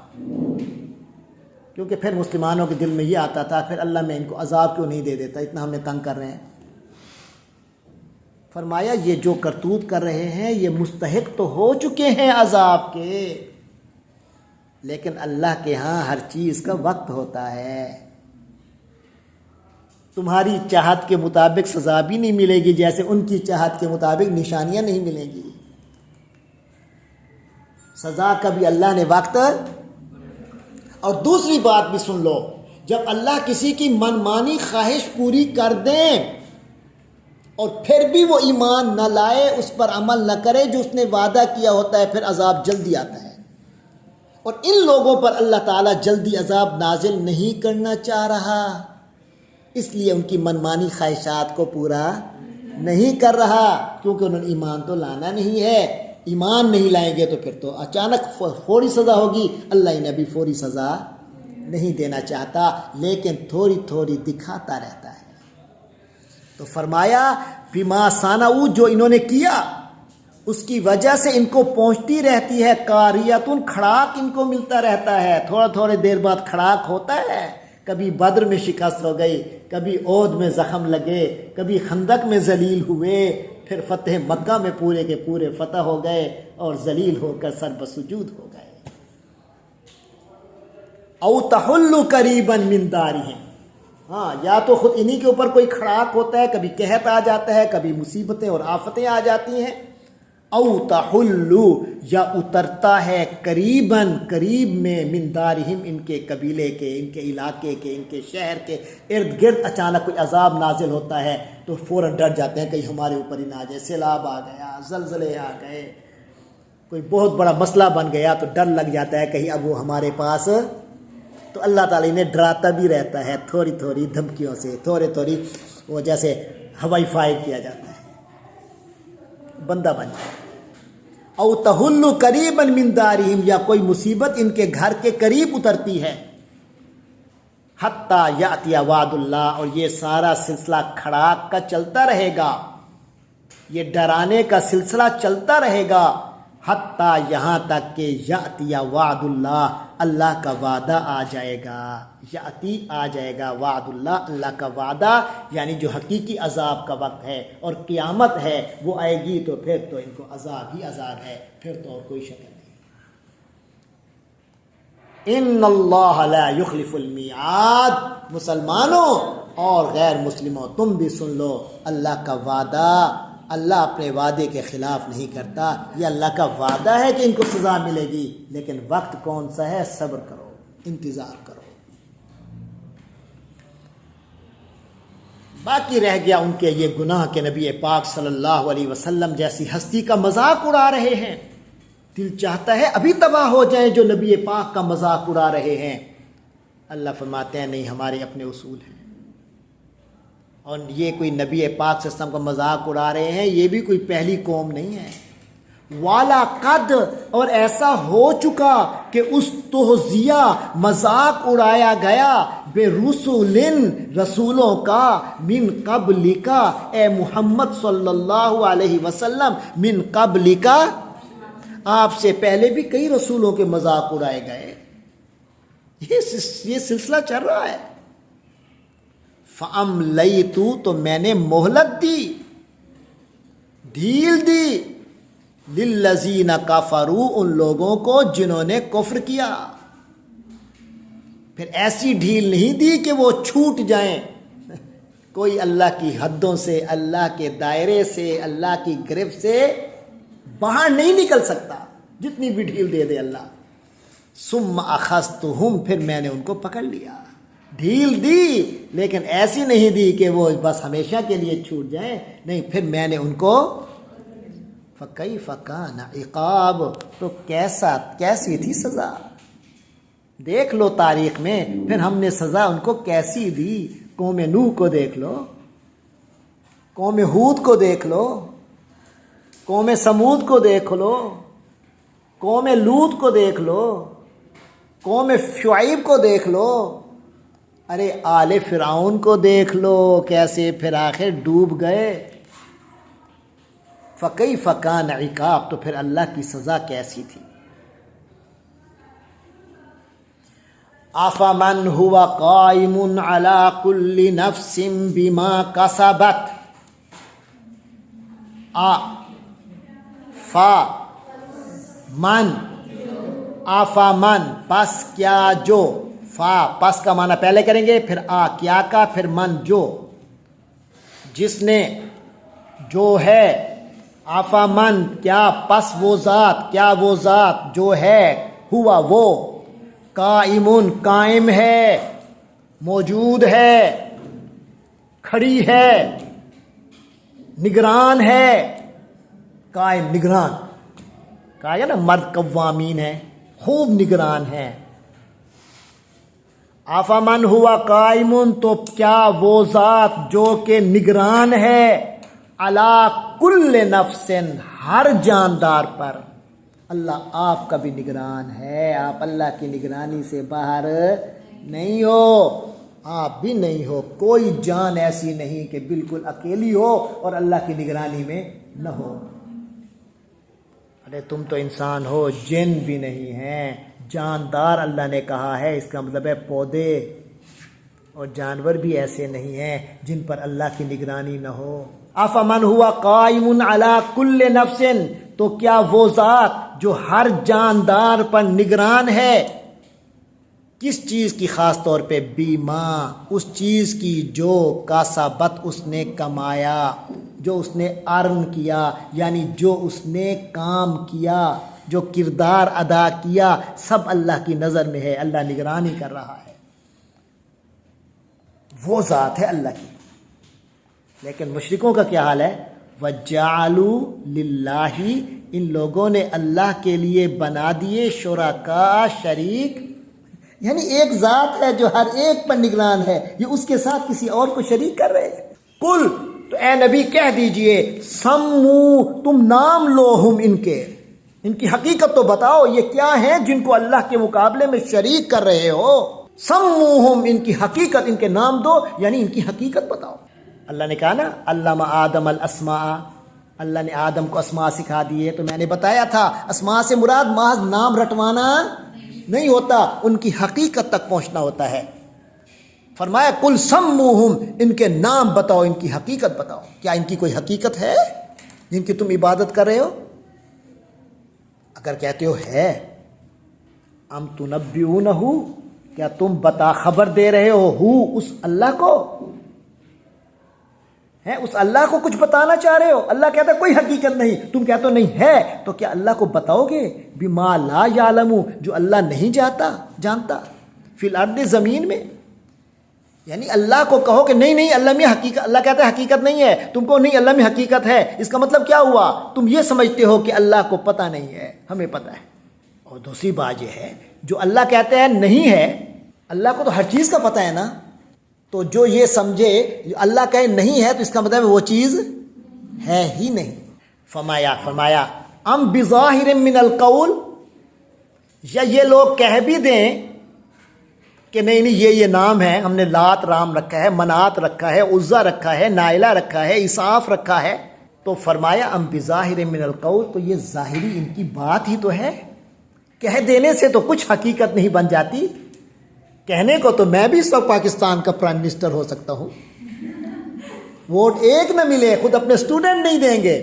کیونکہ پھر مسلمانوں کے دل میں یہ آتا تھا، پھر اللہ میں ان کو عذاب کیوں نہیں دے دیتا، اتنا ہمیں تنگ کر رہے ہیں۔ فرمایا یہ جو کرتوت کر رہے ہیں یہ مستحق تو ہو چکے ہیں عذاب کے، لیکن اللہ کے ہاں ہر چیز کا وقت ہوتا ہے۔ تمہاری چاہت کے مطابق سزا بھی نہیں ملے گی، جیسے ان کی چاہت کے مطابق نشانیاں نہیں ملیں گی۔ سزا کا بھی اللہ نے وقت۔ اور دوسری بات بھی سن لو، جب اللہ کسی کی من مانی خواہش پوری کر دیں اور پھر بھی وہ ایمان نہ لائے، اس پر عمل نہ کرے جو اس نے وعدہ کیا ہوتا ہے، پھر عذاب جلدی آتا ہے۔ اور ان لوگوں پر اللہ تعالیٰ جلدی عذاب نازل نہیں کرنا چاہ رہا، اس لیے ان کی منمانی خواہشات کو پورا نہیں کر رہا، کیونکہ انہوں نے ایمان تو لانا نہیں ہے۔ ایمان نہیں لائیں گے تو پھر تو اچانک فوری سزا ہوگی۔ اللہ انہیں ابھی فوری سزا نہیں دینا چاہتا، لیکن تھوڑی تھوڑی دکھاتا رہتا ہے۔ تو فرمایا بما صنعوا، جو انہوں نے کیا اس کی وجہ سے ان کو پہنچتی رہتی ہے، قاریۃ، کھڑاک ان کو ملتا رہتا ہے، تھوڑا تھوڑے دیر بعد کھڑاک ہوتا ہے۔ کبھی بدر میں شکست ہو گئی، کبھی عہد میں زخم لگے، کبھی خندق میں ذلیل ہوئے، پھر فتح مکہ میں پورے کے پورے فتح ہو گئے اور ذلیل ہو کر سر بسجود ہو گئے۔ او تحل قریبا من دارہم، ہاں یا تو خود انہی کے اوپر کوئی کھڑاک ہوتا ہے، کبھی قحط آ جاتا ہے، کبھی مصیبتیں اور آفتیں آ جاتی ہیں۔ او تحلو، یا اترتا ہے قریباً، قریب میں، من دارہم، ان کے قبیلے کے، ان کے علاقے کے، ان کے شہر کے ارد گرد اچانک کوئی عذاب نازل ہوتا ہے تو فوراً ڈر جاتے ہیں کہیں ہمارے اوپر ہی نہ آ جائے، سیلاب آ گیا، زلزلے آ گئے، کوئی بہت بڑا مسئلہ بن گیا تو ڈر لگ جاتا ہے کہیں اب وہ ہمارے پاس۔ تو اللہ تعالیٰ انہیں ڈراتا بھی رہتا ہے تھوڑی تھوڑی دھمکیوں سے، تھوڑی تھوڑی، وہ جیسے ہوائی فائر کیا جاتا ہے، بندہ بن جائے۔ او تحل قریبا من دارہم، یا کوئی مصیبت ان کے گھر کے قریب اترتی ہے، حتی یاتی وعد اللہ، اور یہ سارا سلسلہ کھڑاک کا چلتا رہے گا، یہ ڈرانے کا سلسلہ چلتا رہے گا، حتی یہاں تک کہ یاتی وعد اللہ، اللہ کا وعدہ آ جائے گا۔ یاتی آ جائے گا، وعد اللہ، اللہ کا وعدہ، یعنی جو حقیقی عذاب کا وقت ہے اور قیامت ہے وہ آئے گی، تو پھر تو ان کو عذاب ہی عذاب ہے، پھر تو اور کوئی شک نہیں۔ ان اللہ لا یخلف المیعاد، مسلمانوں اور غیر مسلموں تم بھی سن لو، اللہ کا وعدہ، اللہ اپنے وعدے کے خلاف نہیں کرتا۔ یہ اللہ کا وعدہ ہے کہ ان کو سزا ملے گی، لیکن وقت کون سا ہے؟ صبر کرو، انتظار کرو۔ باقی رہ گیا ان کے یہ گناہ کہ نبی پاک صلی اللہ علیہ وسلم جیسی ہستی کا مذاق اڑا رہے ہیں۔ دل چاہتا ہے ابھی تباہ ہو جائیں جو نبی پاک کا مذاق اڑا رہے ہیں۔ اللہ فرماتے ہیں نہیں، ہمارے اپنے اصول ہیں، اور یہ کوئی نبی پاک صلی اللہ علیہ وسلم کا مذاق اڑا رہے ہیں، یہ بھی کوئی پہلی قوم نہیں ہے۔ والا قد، اور ایسا ہو چکا کہ اس توزیہ مذاق اڑایا گیا بے رسول، رسولوں کا، من قبل کا، اے محمد صلی اللہ علیہ وسلم، من قبل کا، آپ سے پہلے بھی کئی رسولوں کے مذاق اڑائے گئے۔ یہ سلسلہ چل رہا ہے۔ فَأَمْلَيْتُ، تو میں نے مہلت دی، ڈھیل دی، لِلَّذِينَ كَفَرُوا، ان لوگوں کو جنہوں نے کفر کیا۔ پھر ایسی ڈھیل نہیں دی کہ وہ چھوٹ جائیں، کوئی اللہ کی حدوں سے، اللہ کے دائرے سے، اللہ کی گرفت سے باہر نہیں نکل سکتا، جتنی بھی ڈھیل دے دے اللہ۔ ثم اخذتهم، پھر میں نے ان کو پکڑ لیا، ڈھیل دی لیکن ایسی نہیں دی کہ وہ بس ہمیشہ کے لیے چھوٹ جائیں، نہیں، پھر میں نے ان کو فَكَيْفَ كَانَ عِقَابِ، تو کیسی تھی سزا، دیکھ لو تاریخ میں، پھر ہم نے سزا ان کو کیسی دی۔ قوم نوح کو دیکھ لو، قوم ہود کو دیکھ لو، قوم سمود کو دیکھ لو، قوم لوط کو دیکھ لو، قوم شعیب کو دیکھ لو، ارے آل فرعون کو دیکھ لو، کیسے پھر آخر ڈوب گئے۔ فَكَيْفَ كَانَ عِقَابِ، تو پھر اللہ کی سزا کیسی تھی۔ أَفَمَنْ هُوَ قَائِمٌ عَلَى كُلِّ نَفْسٍ بِمَا كَسَبَتْ، آفامن، پس کیا جو، فا پس کا معنی پہلے کریں گے، پھر کیا کا، پھر من جو، جس نے، جو ہے، آفامن کیا، پس وہ ذات، کیا وہ ذات جو ہے، ہوا وہ، قائمن قائم ہے، موجود ہے، کھڑی ہے، نگران ہے، قائم نگران، کہا گیا نا مرد قوامین ہے، خوب نگران ہے۔ آفامن ہوا قائمن، تو کیا وہ ذات جو کہ نگران ہے، علی کل نفس، ہر جاندار پر۔ اللہ آپ کا بھی نگران ہے، آپ اللہ کی نگرانی سے باہر نہیں ہو، آپ بھی نہیں ہو، کوئی جان ایسی نہیں کہ بالکل اکیلی ہو اور اللہ کی نگرانی میں نہ ہو۔ ارے تم تو انسان ہو، جن بھی نہیں ہیں، جاندار اللہ نے کہا ہے، اس کا مطلب ہے پودے اور جانور بھی ایسے نہیں ہیں جن پر اللہ کی نگرانی نہ ہو۔ افمن ہوا قائم علی کل نفس، تو کیا وہ ذات جو ہر جاندار پر نگران ہے، کس چیز کی خاص طور پہ، بیما، اس چیز کی جو کاسبت، اس نے کمایا، جو اس نے ارن کیا، یعنی جو اس نے کام کیا، جو کردار ادا کیا، سب اللہ کی نظر میں ہے، اللہ نگرانی کر رہا ہے، وہ ذات ہے اللہ کی۔ لیکن مشرکوں کا کیا حال ہے، وَجَعَلُوا لِلَّهِ، ان لوگوں نے اللہ کے لیے بنا دیے شرکاء، شریک، یعنی ایک ذات ہے جو ہر ایک پر نگران ہے، یہ اس کے ساتھ کسی اور کو شریک کر رہے ہیں۔ قل، تو اے نبی کہہ دیجئے، سمو، تم نام لو، ہم ان کی حقیقت تو بتاؤ، یہ کیا ہیں جن کو اللہ کے مقابلے میں شریک کر رہے ہو، سموہم، ان کی حقیقت، ان کے نام دو، یعنی ان کی حقیقت بتاؤ۔ اللہ نے کہا نا، علم آدم الاسماء، اللہ نے آدم کو اسماء سکھا دیے، تو میں نے بتایا تھا اسماء سے مراد محض نام رٹوانا نہیں ہوتا، ان کی حقیقت تک پہنچنا ہوتا ہے۔ فرمایا قل سموہم، ان کے نام بتاؤ، ان کی حقیقت بتاؤ، کیا ان کی کوئی حقیقت ہے جن کی تم عبادت کر رہے ہو؟ اگر کہتے ہو ہے، ام تنبئونہ، کیا تم بتا خبر دے رہے ہو اس اللہ کو، ہے اس اللہ کو کچھ بتانا چاہ رہے ہو؟ اللہ کہتا ہے کوئی حقیقت نہیں، تم کہتے ہو نہیں ہے، تو کیا اللہ کو بتاؤ گے بما لا یعلم، جو اللہ نہیں جانتا، فی الارض، زمین میں، یعنی اللہ کو کہو کہ نہیں اللہ میں حقیقت، اللہ کہتا ہے حقیقت نہیں ہے، تم کو نہیں اللہ میں حقیقت ہے، اس کا مطلب کیا ہوا، تم یہ سمجھتے ہو کہ اللہ کو پتہ نہیں ہے، ہمیں پتہ ہے۔ اور دوسری بات یہ ہے، جو اللہ کہتے ہیں نہیں ہے، اللہ کو تو ہر چیز کا پتہ ہے نا، تو جو یہ سمجھے اللہ کہے نہیں ہے تو اس کا مطلب وہ چیز ہے ہی نہیں. فرمایا ام بظاہر من القول، یا یہ لوگ کہہ بھی دیں کہ نہیں یہ نام ہے، ہم نے لات رام رکھا ہے، منات رکھا ہے، عزا رکھا ہے، نائلہ رکھا ہے، اساف رکھا ہے. تو فرمایا ام بظاہر من القول، تو یہ ظاہری ان کی بات ہی تو ہے. کہہ دینے سے تو کچھ حقیقت نہیں بن جاتی. کہنے کو تو میں بھی اس وقت پاکستان کا پرائم منسٹر ہو سکتا ہوں، ووٹ ایک نہ ملے، خود اپنے اسٹوڈنٹ نہیں دیں گے،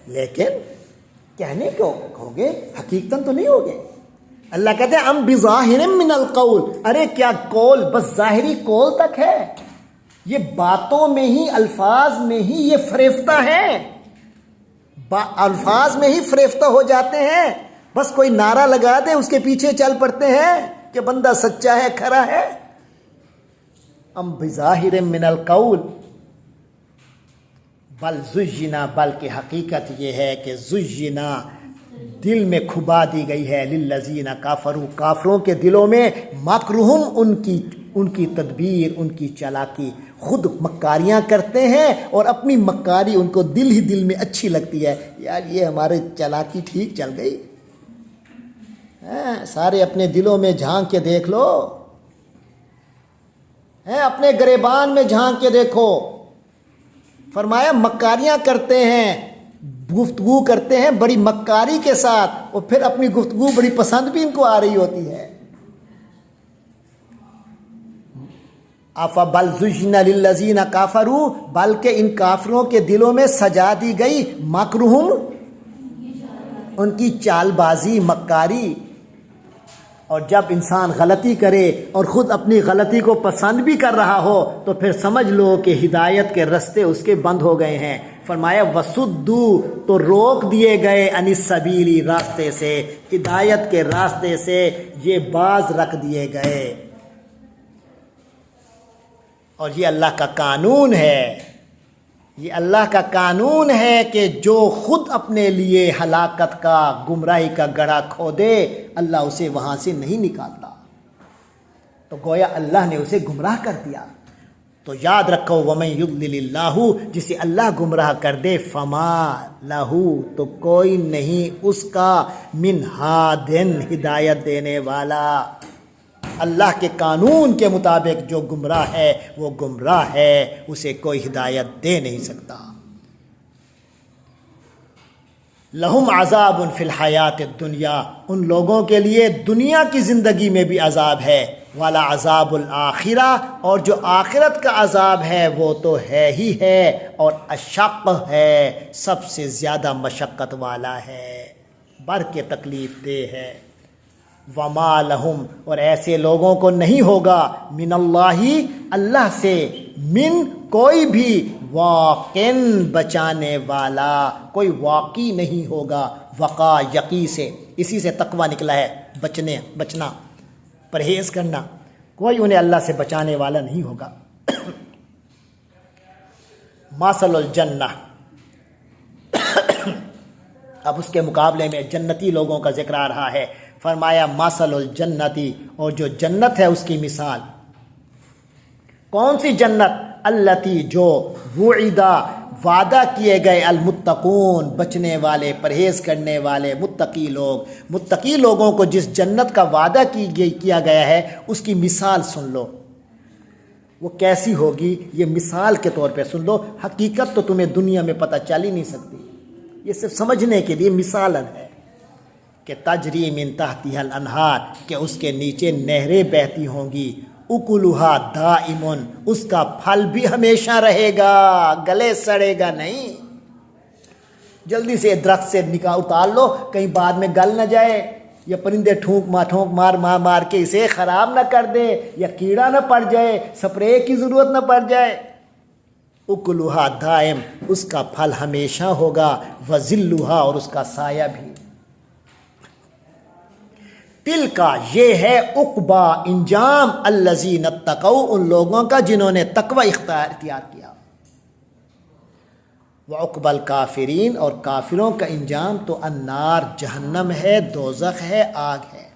لیکن کہنے کو ہوگے، حقیقتاً تو نہیں ہوگے. اللہ کہتے ہیں ام بظاہر من القول، ارے کیا قول بس ظاہری قول تک ہے؟ یہ باتوں میں ہی، الفاظ میں ہی یہ فریفتہ ہیں، الفاظ میں ہی فریفتہ ہو جاتے ہیں. بس کوئی نعرہ لگا دے اس کے پیچھے چل پڑتے ہیں کہ بندہ سچا ہے، کھرا ہے. ام بظاہر من القول بل زینا، بلکہ حقیقت یہ ہے کہ زینا دل میں کھبا دی گئی ہے، للذین کافروا، کافروں کے دلوں میں، مکرہم ان کی تدبیر، ان کی چالاکی. خود مکاریاں کرتے ہیں اور اپنی مکاری ان کو دل میں اچھی لگتی ہے. یار یہ ہمارے چالاکی ٹھیک چل گئی. سارے اپنے دلوں میں جھانک کے دیکھ لو، اپنے گریبان میں جھانک کے دیکھو. فرمایا مکاریاں کرتے ہیں، گفتگو کرتے ہیں بڑی مکاری کے ساتھ، اور پھر اپنی گفتگو بڑی پسند بھی ان کو آ رہی ہوتی ہے. بل زین للذین کافروا، بلکہ ان کافروں کے دلوں میں سجا دی گئی، مکرہم ان کی چال بازی، مکاری. اور جب انسان غلطی کرے اور خود اپنی غلطی کو پسند بھی کر رہا ہو تو پھر سمجھ لو کہ ہدایت کے رستے اس کے بند ہو گئے ہیں. فرمایا وسدو، تو روک دیے گئے، عن السبیل، راستے سے، ہدایت کے راستے سے یہ باز رکھ دیے گئے. اور یہ اللہ کا قانون ہے، یہ اللہ کا قانون ہے کہ جو خود اپنے لیے ہلاکت کا، گمراہی کا گڑھا کھودے، اللہ اسے وہاں سے نہیں نکالتا. تو گویا اللہ نے اسے گمراہ کر دیا. تو یاد رکھو وَمَن يُضْلِلِ اللَّهُ، جسے اللہ گمراہ کر دے، فَمَا لَهُ، تو کوئی نہیں اس کا، مِنْ هَادٍ، ہدایت دینے والا. اللہ کے قانون کے مطابق جو گمراہ ہے وہ گمراہ ہے، اسے کوئی ہدایت دے نہیں سکتا. لہم عذاب فی الحیات الدنیا، ان لوگوں کے لیے دنیا کی زندگی میں بھی عذاب ہے، والا عذاب الآخرہ، اور جو آخرت کا عذاب ہے وہ تو ہے ہی ہے، اور اشق ہے، سب سے زیادہ مشقت والا ہے، بڑھ کے تکلیف دہ ہے. وما لہم، اور ایسے لوگوں کو نہیں ہوگا، من اللہ، اللہ سے، من کوئی بھی، واقن، بچانے والا، کوئی واقعی نہیں ہوگا. وقا یقی سے، اسی سے تقوی نکلا ہے، بچنا، پرہیز کرنا. کوئی انہیں اللہ سے بچانے والا نہیں ہوگا. مثل الجنہ، اب اس کے مقابلے میں جنتی لوگوں کا ذکر آ رہا ہے. فرمایا مثل الجنتی، اور جو جنت ہے اس کی مثال. کون سی جنت؟ التی، جو، وعدہ، وعدہ کیے گئے، المتقون، بچنے والے، پرہیز کرنے والے، متقی لوگوں کو جس جنت کا وعدہ کیا گیا ہے اس کی مثال سن لو. وہ کیسی ہوگی یہ مثال کے طور پہ سن لو، حقیقت تو تمہیں دنیا میں پتہ چل ہی نہیں سکتی، یہ صرف سمجھنے کے لیے مثالن ہے. کہ تجری من تحتها الانہار، کہ اس کے نیچے نہریں بہتی ہوں گی. اکلھا دائمن، اس کا پھل بھی ہمیشہ رہے گا، گلے سڑے گا نہیں. جلدی سے درخت سے اتار لو، کہیں بعد میں گل نہ جائے، یا پرندے ٹھونک مار کے اسے خراب نہ کر دے، یا کیڑا نہ پڑ جائے، سپرے کی ضرورت نہ پڑ جائے. اکلھا دائم، اس کا پھل ہمیشہ ہوگا، وظلھا، اور اس کا سایہ بھی. تل کا، یہ ہے عقبا، انجام، الذین اتقوا، ان لوگوں کا جنہوں نے تقوی اختیار کیا. وعقبى الکافرین، اور کافروں کا انجام تو النار، جہنم ہے، دوزخ ہے، آگ ہے.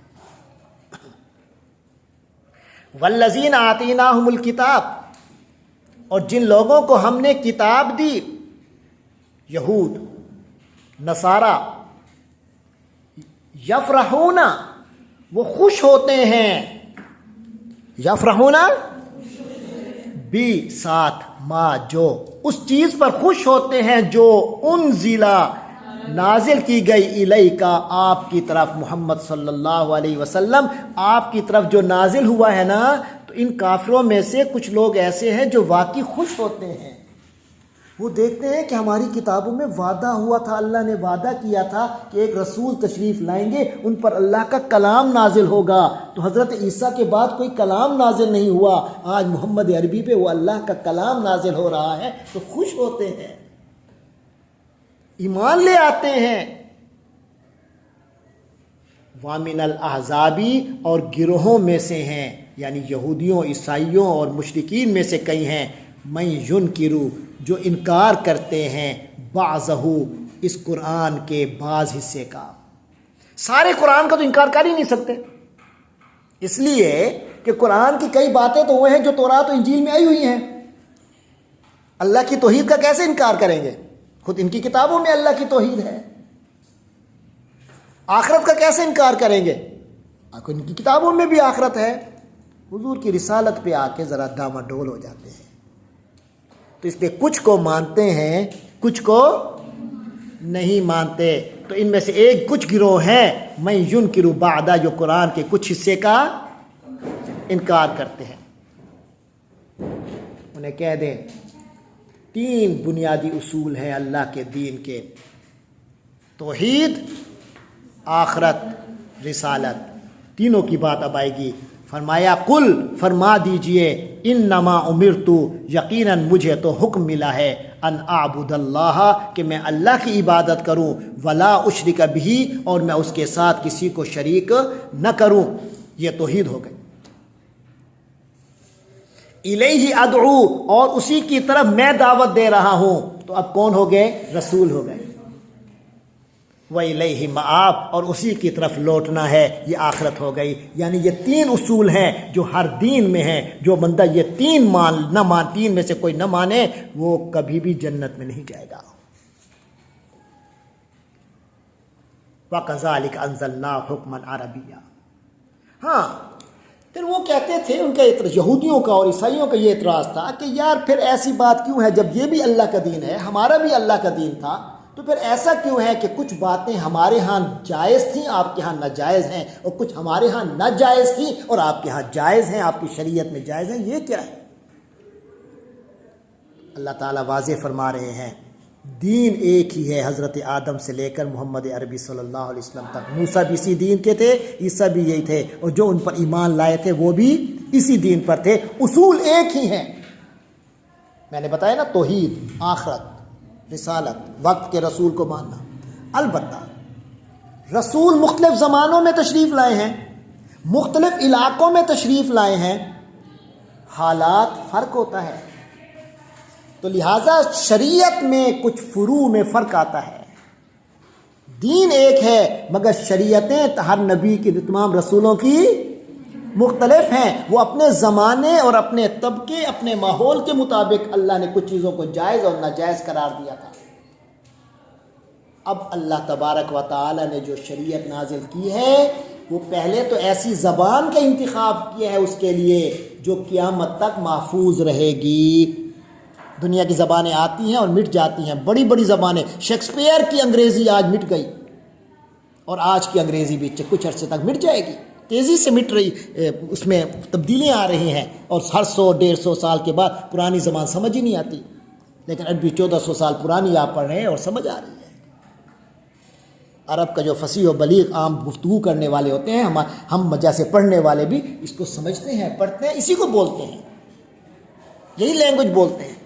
والذین آتیناہم الکتاب، اور جن لوگوں کو ہم نے کتاب دی، یہود نصارہ، یفرحون، وہ خوش ہوتے ہیں، یفرحون بھی ساتھ، ما جو، اس چیز پر خوش ہوتے ہیں جو انزلہ، نازل کی گئی، الیکا، آپ کی طرف، محمد صلی اللہ علیہ وسلم آپ کی طرف جو نازل ہوا ہے نا، تو ان کافروں میں سے کچھ لوگ ایسے ہیں جو واقعی خوش ہوتے ہیں۔ وہ دیکھتے ہیں کہ ہماری کتابوں میں وعدہ ہوا تھا، اللہ نے وعدہ کیا تھا کہ ایک رسول تشریف لائیں گے، ان پر اللہ کا کلام نازل ہوگا، تو حضرت عیسیٰ کے بعد کوئی کلام نازل نہیں ہوا، آج محمد عربی پہ وہ اللہ کا کلام نازل ہو رہا ہے، تو خوش ہوتے ہیں، ایمان لے آتے ہیں۔ وَمِنَ الْأَحْزَابِ، اور گروہوں میں سے ہیں، یعنی یہودیوں، عیسائیوں اور مشرکین میں سے کئی ہیں، مَن يُنْكِرُ، جو انکار کرتے ہیں، بَعْضَهُ، اس قرآن کے بعض حصے کا۔ سارے قرآن کا تو انکار کر ہی نہیں سکتے، اس لیے کہ قرآن کی کئی باتیں تو وہ ہیں جو تورات و انجیل میں آئی ہوئی ہیں۔ اللہ کی توحید کا کیسے انکار کریں گے؟ خود ان کی کتابوں میں اللہ کی توحید ہے۔ آخرت کا کیسے انکار کریں گے؟ ان کی کتابوں میں بھی آخرت ہے۔ حضور کی رسالت پہ آ کے ذرا ڈاما ڈول ہو جاتے ہیں، تو اس لیے کچھ کو مانتے ہیں، کچھ کو نہیں مانتے۔ تو ان میں سے ایک کچھ گروہ ہیں، میں ينکر بعد، جو قرآن کے کچھ حصے کا انکار کرتے ہیں۔ انہیں کہہ دیں 3 بنیادی اصول ہیں اللہ کے دین کے، توحید، آخرت، رسالت، تینوں کی بات اب آئے گی۔ فرمایا قل، فرما دیجئے، انما امرت، یقیناً مجھے تو حکم ملا ہے، ان اعبد اللہ، کہ میں اللہ کی عبادت کروں، ولا اشرک بہ، اور میں اس کے ساتھ کسی کو شریک نہ کروں۔ یہ توحید ہو گئی۔ الیہ ادعو، اور اسی کی طرف میں دعوت دے رہا ہوں، تو اب کون ہو گئے؟ رسول ہو گئے۔ وَإِلَيْهِ مَآبٌ، اور اسی کی طرف لوٹنا ہے، یہ آخرت ہو گئی۔ یعنی یہ 3 اصول ہیں جو ہر دین میں ہیں، جو بندہ یہ 3 تین میں سے کوئی نہ مانے، وہ کبھی بھی جنت میں نہیں جائے گا۔ وَكَذَلِكَ أَنزَلْنَا حُكْمًا عَرَبِيًّا۔ ہاں، پھر وہ کہتے تھے، ان کا یہودیوں کا اور عیسائیوں کا یہ اعتراض تھا کہ یار پھر ایسی بات کیوں ہے، جب یہ بھی اللہ کا دین ہے، ہمارا بھی اللہ کا دین تھا، تو پھر ایسا کیوں ہے کہ کچھ باتیں ہمارے ہاں جائز تھیں، آپ کے ہاں ناجائز ہیں، اور کچھ ہمارے ہاں ناجائز تھیں اور آپ کے ہاں جائز ہیں، آپ کی شریعت میں جائز ہیں، یہ کیا ہے؟ اللہ تعالیٰ واضح فرما رہے ہیں، دین ایک ہی ہے، حضرت آدم سے لے کر محمد عربی صلی اللہ علیہ وسلم تک۔ موسیٰ بھی اسی دین کے تھے، عیسیٰ بھی یہی تھے، اور جو ان پر ایمان لائے تھے وہ بھی اسی دین پر تھے، اصول ایک ہی ہیں۔ میں نے بتایا نا، توحید، آخرت، رسالت، وقت کے رسول کو ماننا۔ البتہ رسول مختلف زمانوں میں تشریف لائے ہیں، مختلف علاقوں میں تشریف لائے ہیں، حالات فرق ہوتا ہے، تو لہٰذا شریعت میں کچھ فروع میں فرق آتا ہے۔ دین ایک ہے مگر شریعتیں ہر نبی کی، تمام رسولوں کی مختلف ہیں، وہ اپنے زمانے اور اپنے طبقے، اپنے ماحول کے مطابق اللہ نے کچھ چیزوں کو جائز اور ناجائز قرار دیا تھا۔ اب اللہ تبارک و تعالی نے جو شریعت نازل کی ہے، وہ پہلے تو ایسی زبان کا انتخاب کیا ہے اس کے لیے جو قیامت تک محفوظ رہے گی۔ دنیا کی زبانیں آتی ہیں اور مٹ جاتی ہیں، بڑی بڑی زبانیں، شیکسپیئر کی انگریزی آج مٹ گئی، اور آج کی انگریزی بھی کچھ عرصے تک مٹ جائے گی، تیزی سے مٹ رہی، اس میں تبدیلیاں آ رہی ہیں، اور ہر 100-150 سال کے بعد پرانی زبان سمجھ ہی نہیں آتی، لیکن ابھی 1400 سال پرانی آپ پڑھ رہے ہیں اور سمجھ آ رہی ہے۔ عرب کا جو فصیح و بلیغ عام گفتگو کرنے والے ہوتے ہیں، ہم جیسے پڑھنے والے بھی اس کو سمجھتے ہیں، پڑھتے ہیں، اسی کو بولتے ہیں، یہی لینگویج بولتے ہیں۔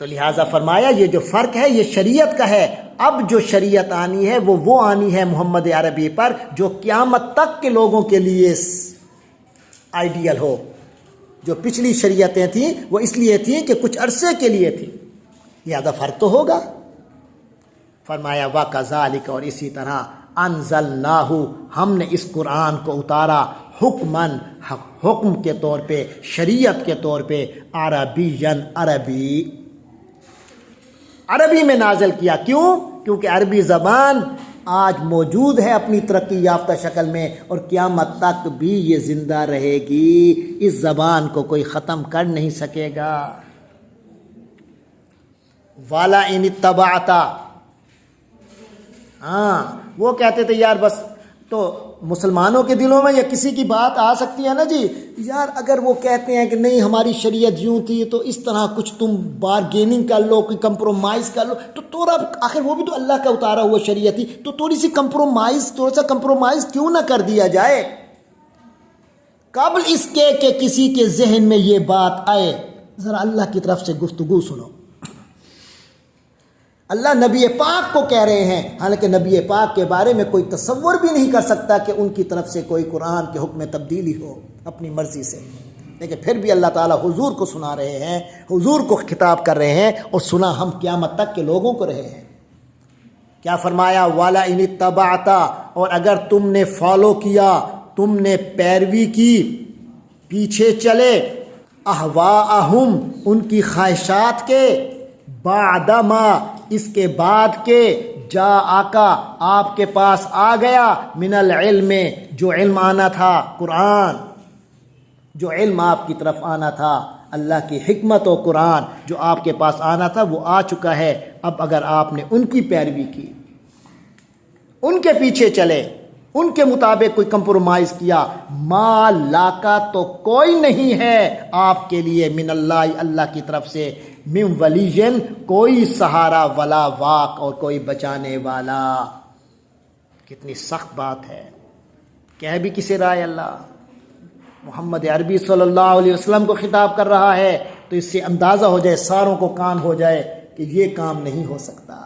تو لہٰذا فرمایا یہ جو فرق ہے یہ شریعت کا ہے۔ اب جو شریعت آنی ہے وہ آنی ہے محمد عربی پر، جو قیامت تک کے لوگوں کے لیے آئیڈیل ہو۔ جو پچھلی شریعتیں تھیں وہ اس لیے تھیں کہ کچھ عرصے کے لیے تھیں، لہذا فرق تو ہوگا۔ فرمایا وَكَذَلِكَ، اور اسی طرح انزلناہ، ہم نے اس قرآن کو اتارا، حکمن حکم کے طور پہ، شریعت کے طور پہ، عربین عربی میں نازل کیا۔ کیوں؟ کیونکہ عربی زبان آج موجود ہے اپنی ترقی یافتہ شکل میں، اور قیامت تک بھی یہ زندہ رہے گی، اس زبان کو کوئی ختم کر نہیں سکے گا۔ والا ان اتبعتا، ہاں وہ کہتے تھے یار بس، تو مسلمانوں کے دلوں میں یا کسی کی بات آ سکتی ہے نا جی، یار اگر وہ کہتے ہیں کہ نہیں ہماری شریعت یوں تھی تو اس طرح کچھ تم بارگیننگ کر لو، کوئی کمپرومائز کر لو، تو تھوڑا آخر وہ بھی تو اللہ کا اتارا ہوا شریعت تھی، تو تھوڑا سا کمپرومائز کیوں نہ کر دیا جائے قبل اس کے کہ کسی کے ذہن میں یہ بات آئے۔ ذرا اللہ کی طرف سے گفتگو سنو، اللہ نبی پاک کو کہہ رہے ہیں، حالانکہ نبی پاک کے بارے میں کوئی تصور بھی نہیں کر سکتا کہ ان کی طرف سے کوئی قرآن کے حکم میں تبدیلی ہو اپنی مرضی سے، لیکن پھر بھی اللہ تعالیٰ حضور کو سنا رہے ہیں، حضور کو خطاب کر رہے ہیں، اور سنا ہم قیامت تک کے لوگوں کو رہے ہیں۔ کیا فرمایا؟ والا ان اتبعتا، اور اگر تم نے فالو کیا، تم نے پیروی کی، پیچھے چلے، اہواءہم ان کی خواہشات کے، بعدما اس کے بعد کے، جا آقا آپ کے پاس آ گیا، من العلم جو علم آنا تھا، قرآن جو علم آپ کی طرف آنا تھا، اللہ کی حکمت و قرآن جو آپ کے پاس آنا تھا وہ آ چکا ہے۔ اب اگر آپ نے ان کی پیروی کی، ان کے پیچھے چلے، ان کے مطابق کوئی کمپرومائز کیا، ما لاکا تو کوئی نہیں ہے آپ کے لیے، من اللہ اللہ کی طرف سے، من ولیین کوئی سہارا، ولا واق اور کوئی بچانے والا۔ کتنی سخت بات ہے، کہہ بھی کسے رہا ہے اللہ؟ محمد عربی صلی اللہ علیہ وسلم کو خطاب کر رہا ہے، تو اس سے اندازہ ہو جائے، ساروں کو کان ہو جائے کہ یہ کام نہیں ہو سکتا۔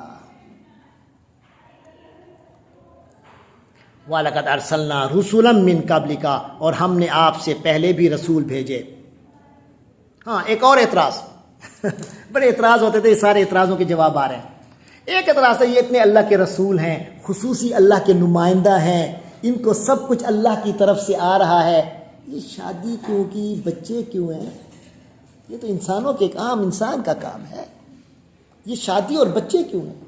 وَلَقَدْ أَرْسَلْنَا رُسُلًا مِّن قَبْلِكَ، اور ہم نے آپ سے پہلے بھی رسول بھیجے۔ ہاں ایک اور اعتراض بڑے اعتراض ہوتے تھے، سارے اعتراضوں کے جواب آ رہے ہیں۔ ایک اعتراض ہے یہ اتنے اللہ کے رسول ہیں، خصوصی اللہ کے نمائندہ ہیں، ان کو سب کچھ اللہ کی طرف سے آ رہا ہے، یہ شادی کیوں کی، بچے کیوں ہیں؟ یہ تو انسانوں کے کام، انسان کا کام ہے، یہ شادی اور بچے کیوں ہیں؟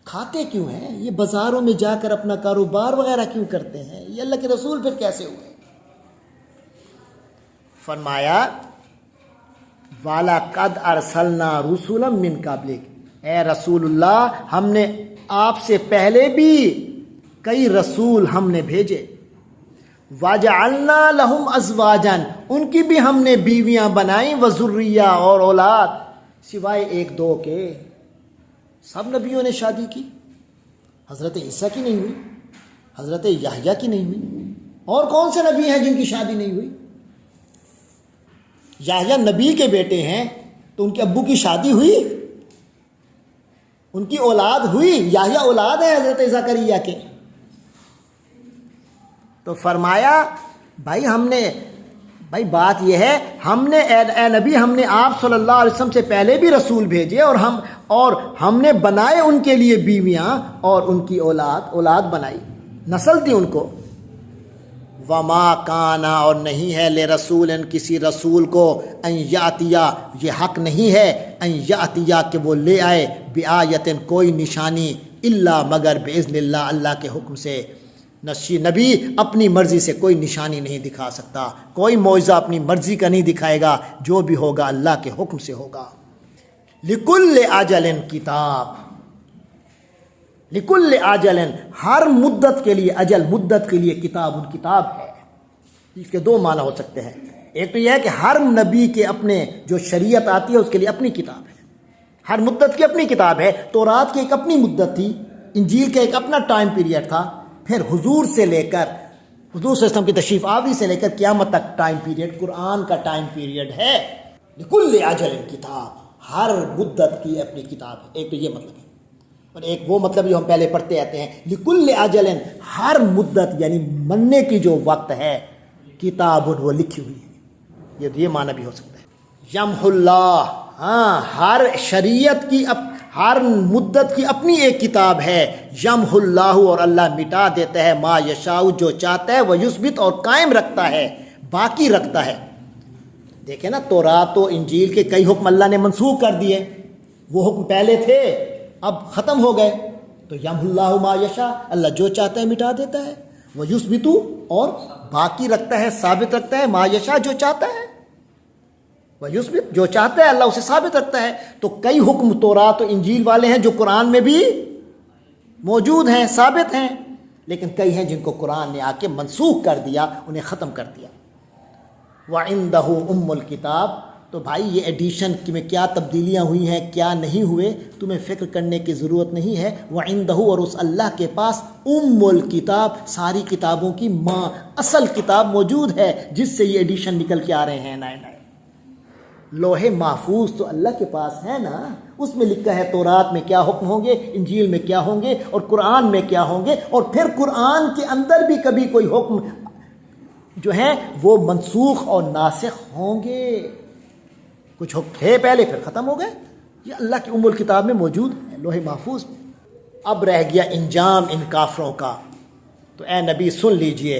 کھاتے کیوں ہیں؟ یہ بازاروں میں جا کر اپنا کاروبار وغیرہ کیوں کرتے ہیں؟ یہ اللہ کے رسول پھر کیسے ہوئے؟ فرمایا وَلَقَدْ أَرْسَلْنَا رُسُلًا مِّن قَبْلِكَ، اے رسول اللہ ہم نے آپ سے پہلے بھی کئی رسول ہم نے بھیجے، وَجَعَلْنَا لَهُمْ أَزْوَاجًا ان کی بھی ہم نے بیویاں بنائیں، وَذُرِّيَّةً اور اولاد، سوائے ایک دو کے۔ سب نبیوں نے شادی کی، حضرت عیسیٰ کی نہیں ہوئی، حضرت یحییٰ کی نہیں ہوئی، اور کون سے نبی ہیں جن کی شادی نہیں ہوئی؟ یحییٰ نبی کے بیٹے ہیں تو ان کے ابو کی شادی ہوئی، ان کی اولاد ہوئی، یحییٰ اولاد ہے حضرت زکریا کے۔ تو فرمایا بھائی بات یہ ہے، ہم نے اے نبی ہم نے آپ صلی اللہ علیہ وسلم سے پہلے بھی رسول بھیجے، اور ہم نے بنائے ان کے لیے بیویاں اور ان کی اولاد بنائی، نسل دی ان کو۔ وما کانا اور نہیں ہے لرسول کسی رسول کو، ان یاتیا یہ حق نہیں ہے، ان یاتیا کہ وہ لے آئے، بآیت کوئی نشانی، الا مگر باذن اللہ اللہ کے حکم سے۔ نبی اپنی مرضی سے کوئی نشانی نہیں دکھا سکتا، کوئی معجزہ اپنی مرضی کا نہیں دکھائے گا، جو بھی ہوگا اللہ کے حکم سے ہوگا۔ لکل اجل کتاب، لکل اجل ہر مدت کے لیے، اجل مدت کے لیے، کتاب ان کتاب ہے۔ اس کے دو معنی ہو سکتے ہیں، ایک تو یہ ہے کہ ہر نبی کے اپنے جو شریعت آتی ہے اس کے لیے اپنی کتاب ہے، ہر مدت کی اپنی کتاب ہے۔ تورات کی ایک اپنی مدت تھی، انجیل کا ایک اپنا ٹائم پیریڈ تھا، پھر حضور سے لے کر حضور صلی اللہ علیہ وسلم کی تشریف آوری سے لے کر قیامت تک ٹائم پیریڈ قرآن کا ٹائم پیریڈ ہے۔ لکل اجل کتاب، ہر مدت کی اپنی کتاب ہے، ایک تو یہ مطلب ہے، اور ایک وہ مطلب جو ہم پہلے پڑھتے آتے ہیں، لکل اجل ہر مدت یعنی مرنے کی جو وقت ہے، کتاب وہ لکھی ہوئی ہے، یہ معنی بھی ہو سکتا ہے۔ یمح اللہ، ہاں ہر شریعت کی ہر مدت کی اپنی ایک کتاب ہے. یمحو اللہ، اور اللہ مٹا دیتا ہے، ما یشاء، جو چاہتا ہے، و یثبت، اور قائم رکھتا ہے، باقی رکھتا ہے. دیکھیں نا، تورات و انجیل کے کئی حکم اللہ نے منسوخ کر دیے. وہ حکم پہلے تھے اب ختم ہو گئے. تو یمحو اللہ ما یشاء، اللہ جو چاہتا ہے مٹا دیتا ہے. وہ یثبت، اور باقی رکھتا ہے، ثابت رکھتا ہے، ما یشاء، جو چاہتا ہے. وہ یثبت، جو چاہتا ہے اللہ اسے ثابت رکھتا ہے. تو کئی حکم تورات و انجیل والے ہیں جو قرآن میں بھی موجود ہیں، ثابت ہیں، لیکن کئی ہیں جن کو قرآن نے آ کے منسوخ کر دیا، انہیں ختم کر دیا. وَعِندَهُ أُمُّ الْكِتَابِ. تو بھائی یہ ایڈیشن میں کیا تبدیلیاں ہوئی ہیں، کیا نہیں ہوئے، تمہیں فکر کرنے کی ضرورت نہیں ہے. وَعِندَهُ، اور اس اللہ کے پاس، ام الکتاب، ساری کتابوں کی ماں، اصل کتاب موجود ہے جس سے یہ ایڈیشن نکل کے آ رہے ہیں نئے نئے. لوح محفوظ تو اللہ کے پاس ہے نا، اس میں لکھا ہے تورات میں کیا حکم ہوں گے، انجیل میں کیا ہوں گے، اور قرآن میں کیا ہوں گے. اور پھر قرآن کے اندر بھی کبھی کوئی حکم جو ہیں وہ منسوخ اور ناسخ ہوں گے. کچھ حکم تھے پہلے پھر ختم ہو گئے. یہ اللہ کی ام الکتاب میں موجود ہے، لوح محفوظ میں. اب رہ گیا انجام ان کافروں کا. تو اے نبی سن لیجئے.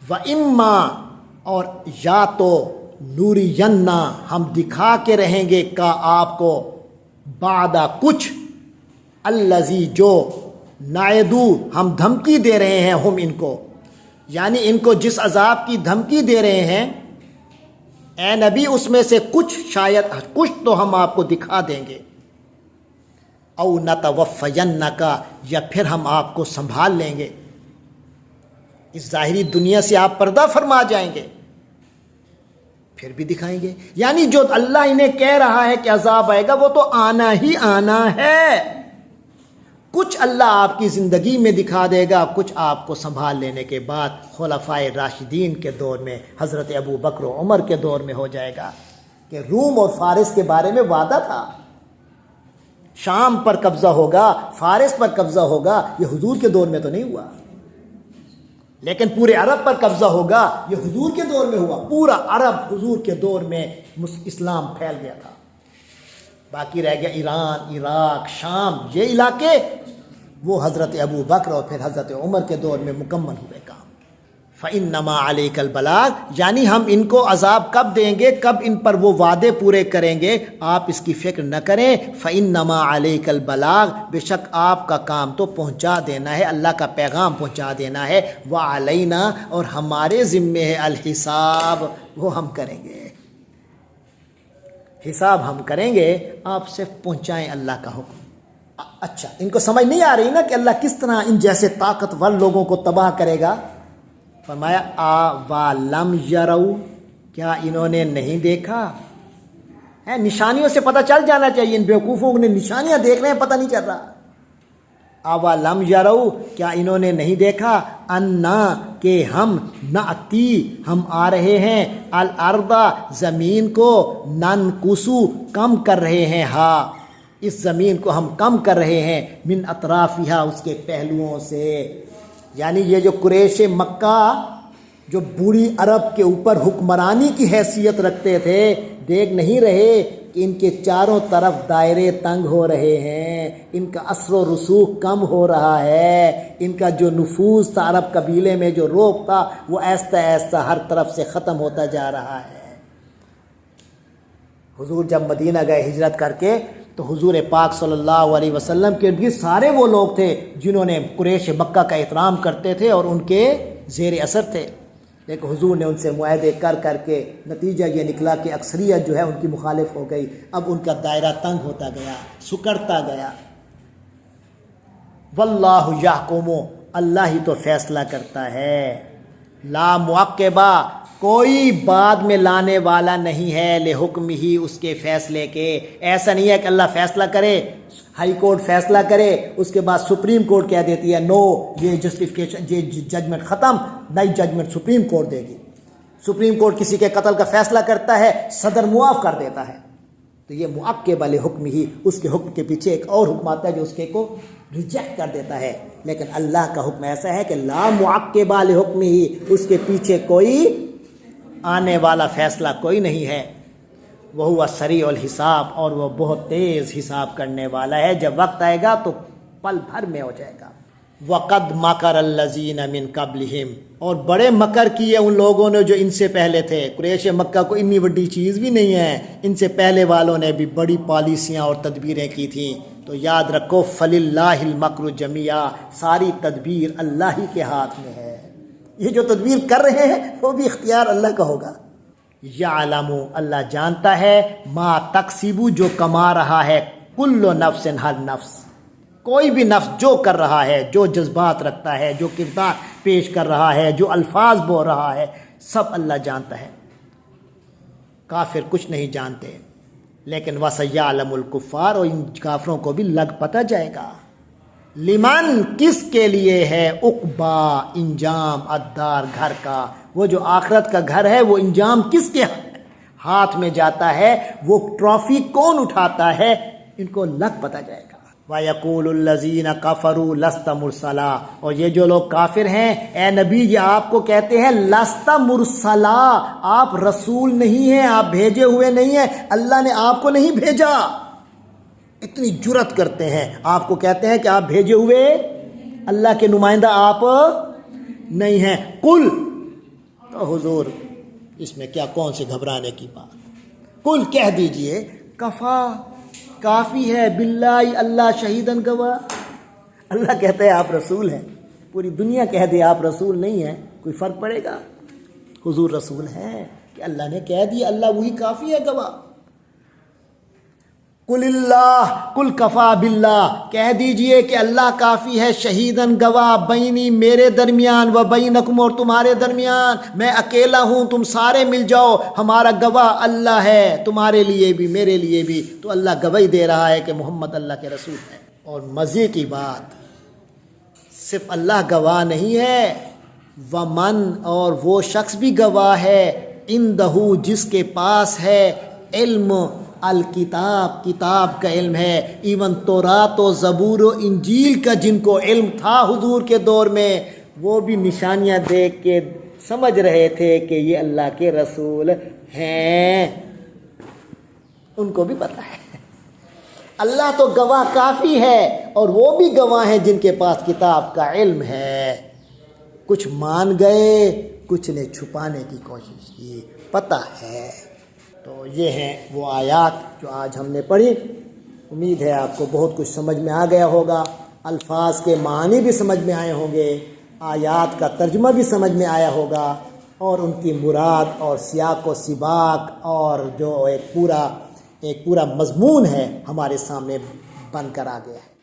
وَإِمَّا، اور یا تو، نُورِيَنَّا، ہم دکھا کے رہیں گے کا آپ کو، بعد کچھ، الذی، جو، نعدو، ہم دھمکی دے رہے ہیں، ہم ان کو، یعنی ان کو جس عذاب کی دھمکی دے رہے ہیں اے نبی، اس میں سے کچھ، شاید کچھ تو ہم آپ کو دکھا دیں گے. او نتوفینک، یا پھر ہم آپ کو سنبھال لیں گے، اس ظاہری دنیا سے آپ پردہ فرما جائیں گے، پھر بھی دکھائیں گے. یعنی جو اللہ انہیں کہہ رہا ہے کہ عذاب آئے گا وہ تو آنا ہی آنا ہے. کچھ اللہ آپ کی زندگی میں دکھا دے گا، کچھ آپ کو سنبھال لینے کے بعد خلفائے راشدین کے دور میں، حضرت ابو بکر و عمر کے دور میں ہو جائے گا. کہ روم اور فارس کے بارے میں وعدہ تھا، شام پر قبضہ ہوگا، فارس پر قبضہ ہوگا. یہ حضور کے دور میں تو نہیں ہوا، لیکن پورے عرب پر قبضہ ہوگا، یہ حضور کے دور میں ہوا. پورا عرب حضور کے دور میں اسلام پھیل گیا تھا. باقی رہ گیا ایران، عراق، شام، یہ علاقے، وہ حضرت ابو بکر اور پھر حضرت عمر کے دور میں مکمل ہوئے کام. فَإِنَّمَا عَلَيْكَ الْبَلَاغُ، یعنی ہم ان کو عذاب کب دیں گے، کب ان پر وہ وعدے پورے کریں گے، آپ اس کی فکر نہ کریں. فَإِنَّمَا عَلَيْكَ الْبَلَاغُ، بے شک آپ کا کام تو پہنچا دینا ہے، اللہ کا پیغام پہنچا دینا ہے. وَعَلَيْنَا، اور ہمارے ذمے ہے، الحساب، وہ ہم کریں گے، حساب ہم کریں گے، آپ صرف پہنچائیں اللہ کا حکم. اچھا، ان کو سمجھ نہیں آ رہی نا کہ اللہ کس طرح ان جیسے طاقتور لوگوں کو تباہ کرے گا. فرمایا اَوَلَمْ يَرَوْا، کیا انہوں نے نہیں دیکھا ہے. نشانیوں سے پتہ چل جانا چاہیے، ان بیوقوفوں نے نشانیاں دیکھ رہے ہیں، پتہ نہیں چل رہا. اَوَلَمْ يَرَوْا، کیا انہوں نے نہیں دیکھا، اَنَّا، کہ ہم، نَأْتِي، ہم آ رہے ہیں، الْأَرْضَ، زمین کو، نَنْقُصُ، کم کر رہے ہیں، ہاں، اس زمین کو ہم کم کر رہے ہیں، من اطرافہا، اس کے پہلوؤں سے. یعنی یہ جو قریش مکہ جو بوڑھی عرب کے اوپر حکمرانی کی حیثیت رکھتے تھے، دیکھ نہیں رہے کہ ان کے چاروں طرف دائرے تنگ ہو رہے ہیں، ان کا اثر و رسوخ کم ہو رہا ہے، ان کا جو نفوذ تھا عرب قبیلے میں، جو روب تھا، وہ ایستا ایستا ہر طرف سے ختم ہوتا جا رہا ہے. حضور جب مدینہ گئے ہجرت کر کے، تو حضور پاک صلی اللہ علیہ وسلم کے بھی سارے وہ لوگ تھے جنہوں نے قریش مکہ کا احترام کرتے تھے اور ان کے زیر اثر تھے، لیکن حضور نے ان سے معاہدے کر کے نتیجہ یہ نکلا کہ اکثریت جو ہے ان کی مخالف ہو گئی. اب ان کا دائرہ تنگ ہوتا گیا، سکڑتا گیا. واللہ یحکم، اللہ ہی تو فیصلہ کرتا ہے. لا معقبہ، کوئی بعد میں لانے والا نہیں ہے، لحکم ہی، اس کے فیصلے کے. ایسا نہیں ہے کہ اللہ فیصلہ کرے، ہائی کورٹ فیصلہ کرے، اس کے بعد سپریم کورٹ کہہ دیتی ہے نو، یہ جسٹیفیکیشن، یہ ججمنٹ ختم، نئی ججمنٹ سپریم کورٹ دے گی. سپریم کورٹ کسی کے قتل کا فیصلہ کرتا ہے، صدر معاف کر دیتا ہے. تو یہ معقب لحکم ہی، اس کے حکم کے پیچھے ایک اور حکم آتا ہے جو اس کے کو ریجیکٹ کر دیتا ہے. لیکن اللہ کا حکم ایسا ہے کہ لا معقب لحکم ہی، اس کے پیچھے کوئی آنے والا فیصلہ کوئی نہیں ہے. وہو سریع الحساب، اور وہ بہت تیز حساب کرنے والا ہے، جب وقت آئے گا تو پل بھر میں ہو جائے گا۔ وَقَدْ مَكَرَ الَّذِينَ مِن قَبْلِهِمْ، اور بڑے مکر کیے ان لوگوں نے جو ان سے پہلے تھے۔ قریش مکہ کو اتنی بڑی چیز بھی نہیں ہے، ان سے پہلے والوں نے بھی بڑی پالیسیاں اور تدبیریں کی تھیں۔ تو یاد رکھو فَلِلَّهِ الْمَكْرُ جَمِيعًا، ساری تدبیر اللہ ہی کے ہاتھ میں ہے۔ یہ جو تدبیر کر رہے ہیں وہ بھی اختیار اللہ کا ہوگا۔ یعلم، اللہ جانتا ہے، ما تکسب، جو کما رہا ہے، کل نفس، ہر نفس، کوئی بھی نفس جو کر رہا ہے، جو جذبات رکھتا ہے، جو کردار پیش کر رہا ہے، جو الفاظ بول رہا ہے، سب اللہ جانتا ہے۔ کافر کچھ نہیں جانتے، لیکن وَسَيَعْلَمُ الْكُفَّارُ، اور ان کافروں کو بھی لگ پتہ جائے گا۔ لمن، کس کے لیے ہے، عقبا، انجام، الدار، گھر کا، وہ جو آخرت کا گھر ہے وہ انجام کس کے ہاتھ میں جاتا ہے، وہ ٹرافی کون اٹھاتا ہے، ان کو لگ پتہ جائے گا۔ وَيَقُولُ الَّذِينَ كَفَرُوا لَسْتَ مُرْسَلًا، اور یہ جو لوگ کافر ہیں، اے نبی یہ آپ کو کہتے ہیں لَسْتَ مُرْسَلًا، آپ رسول نہیں ہیں، آپ بھیجے ہوئے نہیں ہیں، اللہ نے آپ کو نہیں بھیجا۔ اتنی جرأت کرتے ہیں، آپ کو کہتے ہیں کہ آپ بھیجے ہوئے اللہ کے نمائندہ آپ نہیں ہیں۔ قل، تو حضور اس میں کیا کون سے گھبرانے کی بات، قل کہہ دیجئے، کفا، کافی ہے، باللہ، اللہ، شہیدن، گواہ، اللہ کہتا ہے آپ رسول ہیں، پوری دنیا کہہ دے آپ رسول نہیں ہیں، کوئی فرق پڑے گا؟ حضور رسول ہیں کہ اللہ نے کہہ دیا، اللہ وہی کافی ہے گواہ۔ قل اللہ، قل کفا باللہ، کہہ دیجئے کہ اللہ کافی ہے، شہیدن، گواہ، بینی، میرے درمیان، و بینکم، اور تمہارے درمیان، میں اکیلا ہوں، تم سارے مل جاؤ، ہمارا گواہ اللہ ہے، تمہارے لیے بھی میرے لیے بھی۔ تو اللہ گواہی دے رہا ہے کہ محمد اللہ کے رسول ہیں۔ اور مزے کی بات، صرف اللہ گواہ نہیں ہے، ومن، اور وہ شخص بھی گواہ ہے، عندہ، جس کے پاس ہے علم الکتاب، کتاب کا علم ہے، ایون تورات و زبور و انجیل کا جن کو علم تھا حضور کے دور میں، وہ بھی نشانیاں دیکھ کے سمجھ رہے تھے کہ یہ اللہ کے رسول ہیں، ان کو بھی پتہ ہے۔ اللہ تو گواہ کافی ہے، اور وہ بھی گواہ ہیں جن کے پاس کتاب کا علم ہے۔ کچھ مان گئے، کچھ نے چھپانے کی کوشش کی، پتہ ہے۔ تو یہ ہیں وہ آیات جو آج ہم نے پڑھی۔ امید ہے آپ کو بہت کچھ سمجھ میں آ گیا ہوگا، الفاظ کے معنی بھی سمجھ میں آئے ہوں گے، آیات کا ترجمہ بھی سمجھ میں آیا ہوگا، اور ان کی مراد اور سیاق و سباق اور جو ایک پورا مضمون ہے ہمارے سامنے بن کر آ گیا ہے۔